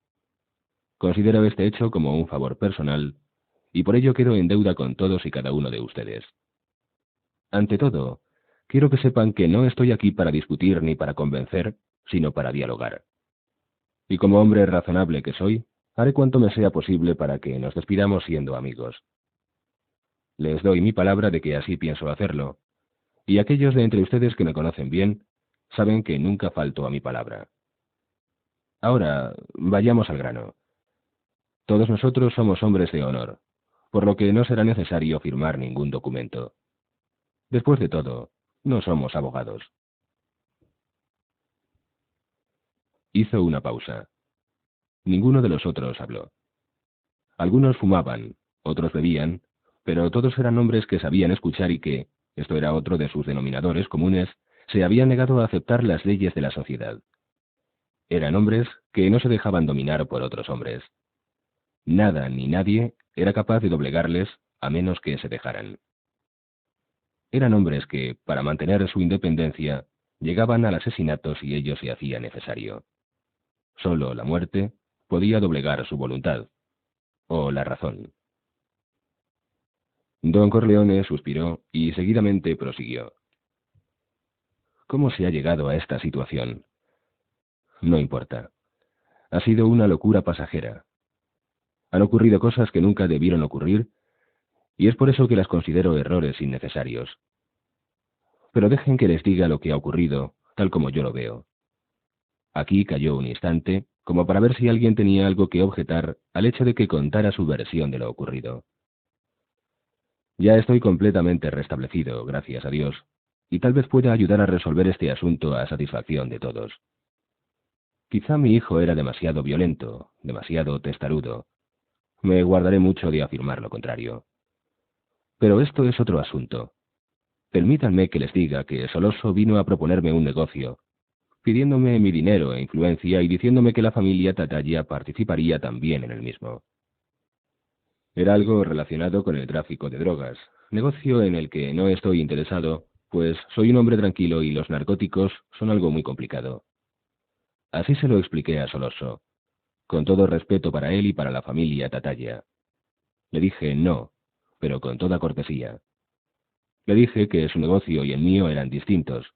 Considero este hecho como un favor personal, y por ello quedo en deuda con todos y cada uno de ustedes. Ante todo, quiero que sepan que no estoy aquí para discutir ni para convencer, sino para dialogar. Y como hombre razonable que soy, haré cuanto me sea posible para que nos despidamos siendo amigos. Les doy mi palabra de que así pienso hacerlo, y aquellos de entre ustedes que me conocen bien, saben que nunca falto a mi palabra. Ahora, vayamos al grano. Todos nosotros somos hombres de honor, por lo que no será necesario firmar ningún documento. Después de todo, no somos abogados. Hizo una pausa. Ninguno de los otros habló. Algunos fumaban, otros bebían, pero todos eran hombres que sabían escuchar y que, esto era otro de sus denominadores comunes, se habían negado a aceptar las leyes de la sociedad. Eran hombres que no se dejaban dominar por otros hombres. Nada ni nadie era capaz de doblegarles a menos que se dejaran. Eran hombres que, para mantener su independencia, llegaban al asesinato si ello se hacía necesario. Solo la muerte podía doblegar su voluntad, o la razón. Don Corleone suspiró y seguidamente prosiguió. ¿Cómo se ha llegado a esta situación? No importa. Ha sido una locura pasajera. Han ocurrido cosas que nunca debieron ocurrir, y es por eso que las considero errores innecesarios. Pero dejen que les diga lo que ha ocurrido, tal como yo lo veo. Aquí cayó un instante, como para ver si alguien tenía algo que objetar al hecho de que contara su versión de lo ocurrido. Ya estoy completamente restablecido, gracias a Dios, y tal vez pueda ayudar a resolver este asunto a satisfacción de todos. Quizá mi hijo era demasiado violento, demasiado testarudo. Me guardaré mucho de afirmar lo contrario. Pero esto es otro asunto. Permítanme que les diga que Soloso vino a proponerme un negocio, pidiéndome mi dinero e influencia y diciéndome que la familia Tataya participaría también en el mismo. Era algo relacionado con el tráfico de drogas, negocio en el que no estoy interesado, pues soy un hombre tranquilo y los narcóticos son algo muy complicado. Así se lo expliqué a Soloso, con todo respeto para él y para la familia Tataya. Le dije no, pero con toda cortesía. Le dije que su negocio y el mío eran distintos,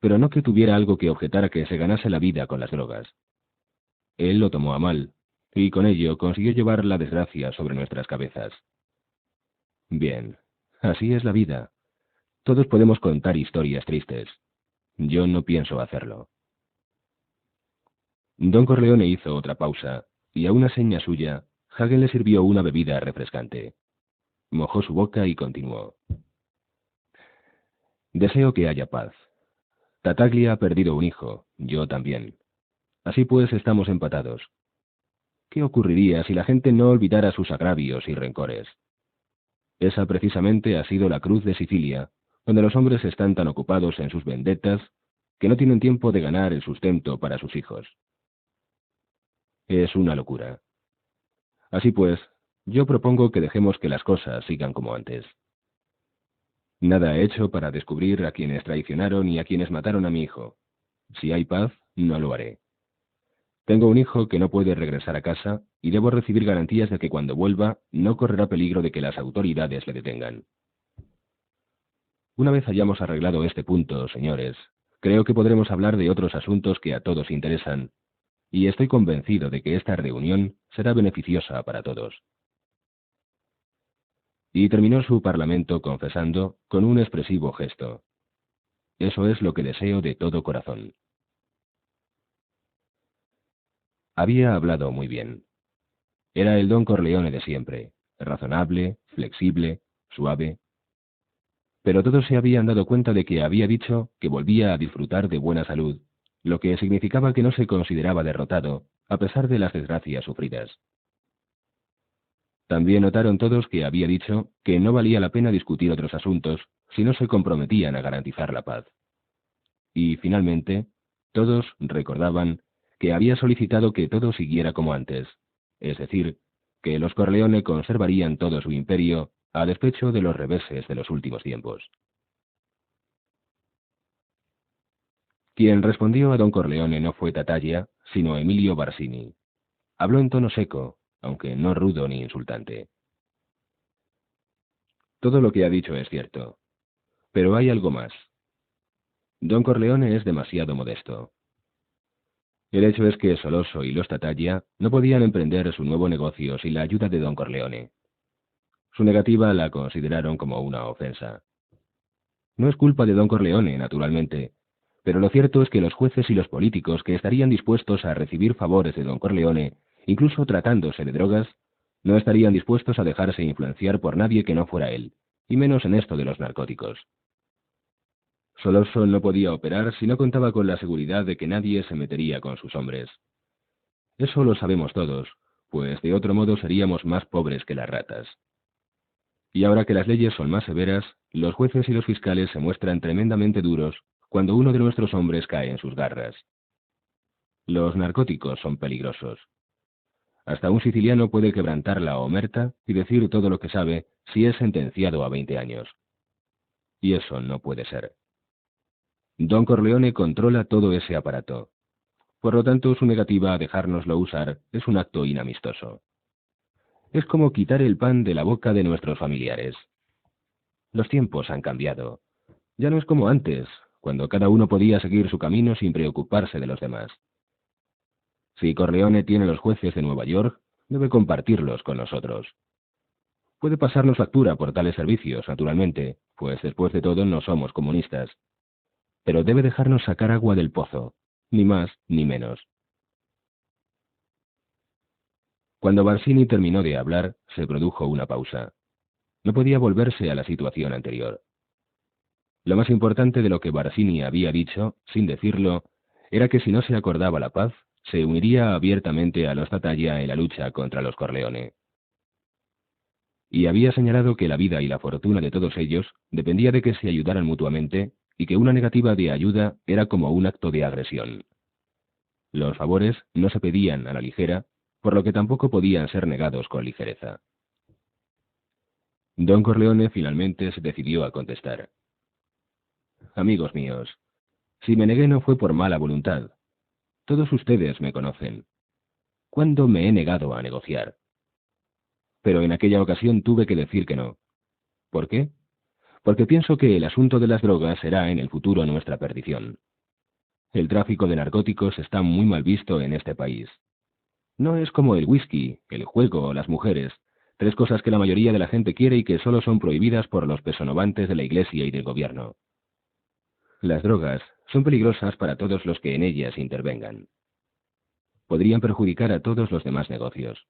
pero no que tuviera algo que objetar a que se ganase la vida con las drogas. Él lo tomó a mal, y con ello consiguió llevar la desgracia sobre nuestras cabezas. Bien, así es la vida. Todos podemos contar historias tristes. Yo no pienso hacerlo. Don Corleone hizo otra pausa, y a una seña suya, Hagen le sirvió una bebida refrescante. Mojó su boca y continuó. Deseo que haya paz. Tartaglia ha perdido un hijo, yo también. Así pues estamos empatados. ¿Qué ocurriría si la gente no olvidara sus agravios y rencores? Esa precisamente ha sido la cruz de Sicilia, donde los hombres están tan ocupados en sus vendetas que no tienen tiempo de ganar el sustento para sus hijos. Es una locura. Así pues, yo propongo que dejemos que las cosas sigan como antes. Nada he hecho para descubrir a quienes traicionaron y a quienes mataron a mi hijo. Si hay paz, no lo haré. Tengo un hijo que no puede regresar a casa y debo recibir garantías de que cuando vuelva no correrá peligro de que las autoridades le detengan. Una vez hayamos arreglado este punto, señores, creo que podremos hablar de otros asuntos que a todos interesan, y estoy convencido de que esta reunión será beneficiosa para todos. Y terminó su parlamento confesando con un expresivo gesto. Eso es lo que deseo de todo corazón. Había hablado muy bien. Era el Don Corleone de siempre, razonable, flexible, suave. Pero todos se habían dado cuenta de que había dicho que volvía a disfrutar de buena salud, lo que significaba que no se consideraba derrotado, a pesar de las desgracias sufridas. También notaron todos que había dicho que no valía la pena discutir otros asuntos si no se comprometían a garantizar la paz. Y, finalmente, todos recordaban que había solicitado que todo siguiera como antes, es decir, que los Corleone conservarían todo su imperio a despecho de los reveses de los últimos tiempos. Quien respondió a don Corleone no fue Tartaglia, sino Emilio Barsini. Habló en tono seco, aunque no rudo ni insultante. Todo lo que ha dicho es cierto, pero hay algo más. Don Corleone es demasiado modesto. El hecho es que Soloso y los Tartaglia no podían emprender su nuevo negocio sin la ayuda de don Corleone. Su negativa la consideraron como una ofensa. No es culpa de don Corleone, naturalmente, pero lo cierto es que los jueces y los políticos que estarían dispuestos a recibir favores de don Corleone, incluso tratándose de drogas, no estarían dispuestos a dejarse influenciar por nadie que no fuera él, y menos en esto de los narcóticos. Soloso no podía operar si no contaba con la seguridad de que nadie se metería con sus hombres. Eso lo sabemos todos, pues de otro modo seríamos más pobres que las ratas. Y ahora que las leyes son más severas, los jueces y los fiscales se muestran tremendamente duros cuando uno de nuestros hombres cae en sus garras. Los narcóticos son peligrosos. Hasta un siciliano puede quebrantar la omerta y decir todo lo que sabe si es sentenciado a 20 años. Y eso no puede ser. Don Corleone controla todo ese aparato. Por lo tanto, su negativa a dejárnoslo usar es un acto inamistoso. Es como quitar el pan de la boca de nuestros familiares. Los tiempos han cambiado. Ya no es como antes, cuando cada uno podía seguir su camino sin preocuparse de los demás. Si Corleone tiene los jueces de Nueva York, debe compartirlos con nosotros. Puede pasarnos factura por tales servicios, naturalmente, pues después de todo no somos comunistas. Pero debe dejarnos sacar agua del pozo, ni más ni menos. Cuando Barsini terminó de hablar, se produjo una pausa. No podía volverse a la situación anterior. Lo más importante de lo que Barsini había dicho, sin decirlo, era que si no se acordaba la paz, se uniría abiertamente a los Battaglia en la lucha contra los Corleone. Y había señalado que la vida y la fortuna de todos ellos dependía de que se ayudaran mutuamente y que una negativa de ayuda era como un acto de agresión. Los favores no se pedían a la ligera, por lo que tampoco podían ser negados con ligereza. Don Corleone finalmente se decidió a contestar. Amigos míos, si me negué no fue por mala voluntad. Todos ustedes me conocen. ¿Cuándo me he negado a negociar? Pero en aquella ocasión tuve que decir que no. ¿Por qué? Porque pienso que el asunto de las drogas será en el futuro nuestra perdición. El tráfico de narcóticos está muy mal visto en este país. No es como el whisky, el juego o las mujeres, tres cosas que la mayoría de la gente quiere y que solo son prohibidas por los pesonovantes de la Iglesia y del gobierno. Las drogas son peligrosas para todos los que en ellas intervengan. Podrían perjudicar a todos los demás negocios.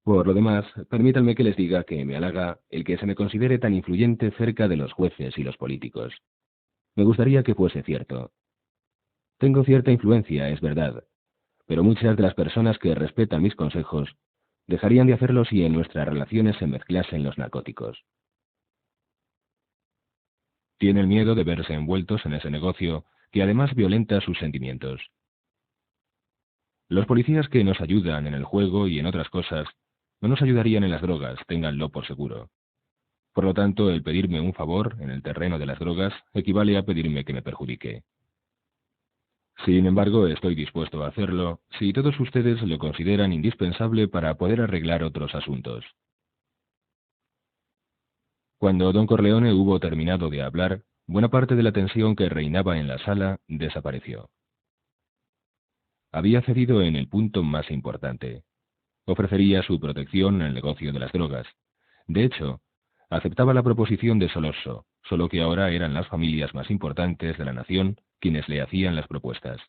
Por lo demás, permítanme que les diga que me halaga el que se me considere tan influyente cerca de los jueces y los políticos. Me gustaría que fuese cierto. Tengo cierta influencia, es verdad, pero muchas de las personas que respetan mis consejos dejarían de hacerlo si en nuestras relaciones se mezclasen los narcóticos. Tienen miedo de verse envueltos en ese negocio que además violenta sus sentimientos. Los policías que nos ayudan en el juego y en otras cosas no nos ayudarían en las drogas, ténganlo por seguro. Por lo tanto, el pedirme un favor en el terreno de las drogas equivale a pedirme que me perjudique. Sin embargo, estoy dispuesto a hacerlo si todos ustedes lo consideran indispensable para poder arreglar otros asuntos. Cuando don Corleone hubo terminado de hablar, buena parte de la tensión que reinaba en la sala desapareció. Había cedido en el punto más importante. Ofrecería su protección en el negocio de las drogas. De hecho, aceptaba la proposición de Solosso, solo que ahora eran las familias más importantes de la nación quienes le hacían las propuestas.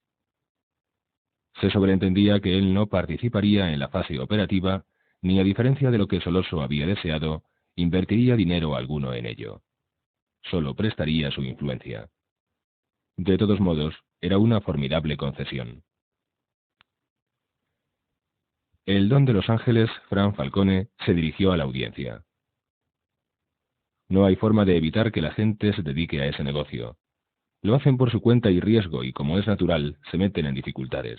Se sobreentendía que él no participaría en la fase operativa, ni a diferencia de lo que Solosso había deseado, invertiría dinero alguno en ello. Solo prestaría su influencia. De todos modos, era una formidable concesión. El don de Los Ángeles, Fran Falcone, se dirigió a la audiencia. No hay forma de evitar que la gente se dedique a ese negocio. Lo hacen por su cuenta y riesgo y, como es natural, se meten en dificultades.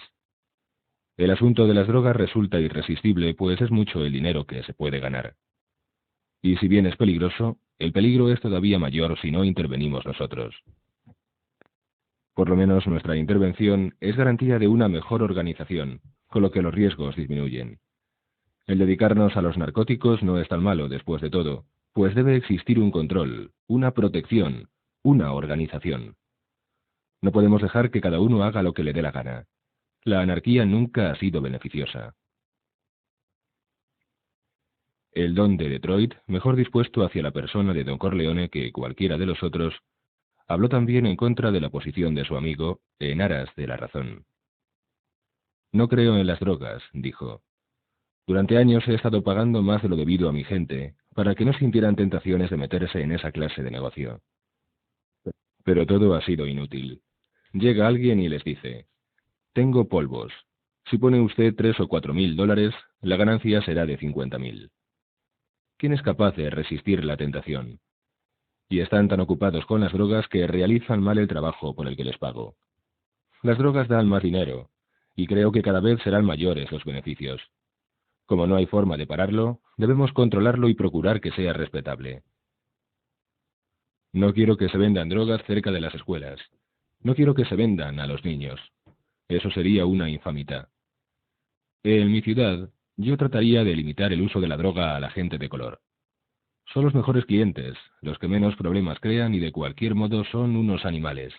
El asunto de las drogas resulta irresistible, pues es mucho el dinero que se puede ganar. Y si bien es peligroso, el peligro es todavía mayor si no intervenimos nosotros. Por lo menos nuestra intervención es garantía de una mejor organización, con lo que los riesgos disminuyen. El dedicarnos a los narcóticos no es tan malo después de todo, pues debe existir un control, una protección, una organización. No podemos dejar que cada uno haga lo que le dé la gana. La anarquía nunca ha sido beneficiosa. El don de Detroit, mejor dispuesto hacia la persona de don Corleone que cualquiera de los otros, habló también en contra de la posición de su amigo, en aras de la razón. No creo en las drogas, dijo. Durante años he estado pagando más de lo debido a mi gente, para que no sintieran tentaciones de meterse en esa clase de negocio. Pero todo ha sido inútil. Llega alguien y les dice, tengo polvos. Si pone usted 3 o 4 mil dólares, la ganancia será de 50.000. ¿Quién es capaz de resistir la tentación? Y están tan ocupados con las drogas que realizan mal el trabajo por el que les pago. Las drogas dan más dinero, y creo que cada vez serán mayores los beneficios. Como no hay forma de pararlo, debemos controlarlo y procurar que sea respetable. No quiero que se vendan drogas cerca de las escuelas. No quiero que se vendan a los niños. Eso sería una infamita. En mi ciudad, yo trataría de limitar el uso de la droga a la gente de color. Son los mejores clientes, los que menos problemas crean y de cualquier modo son unos animales.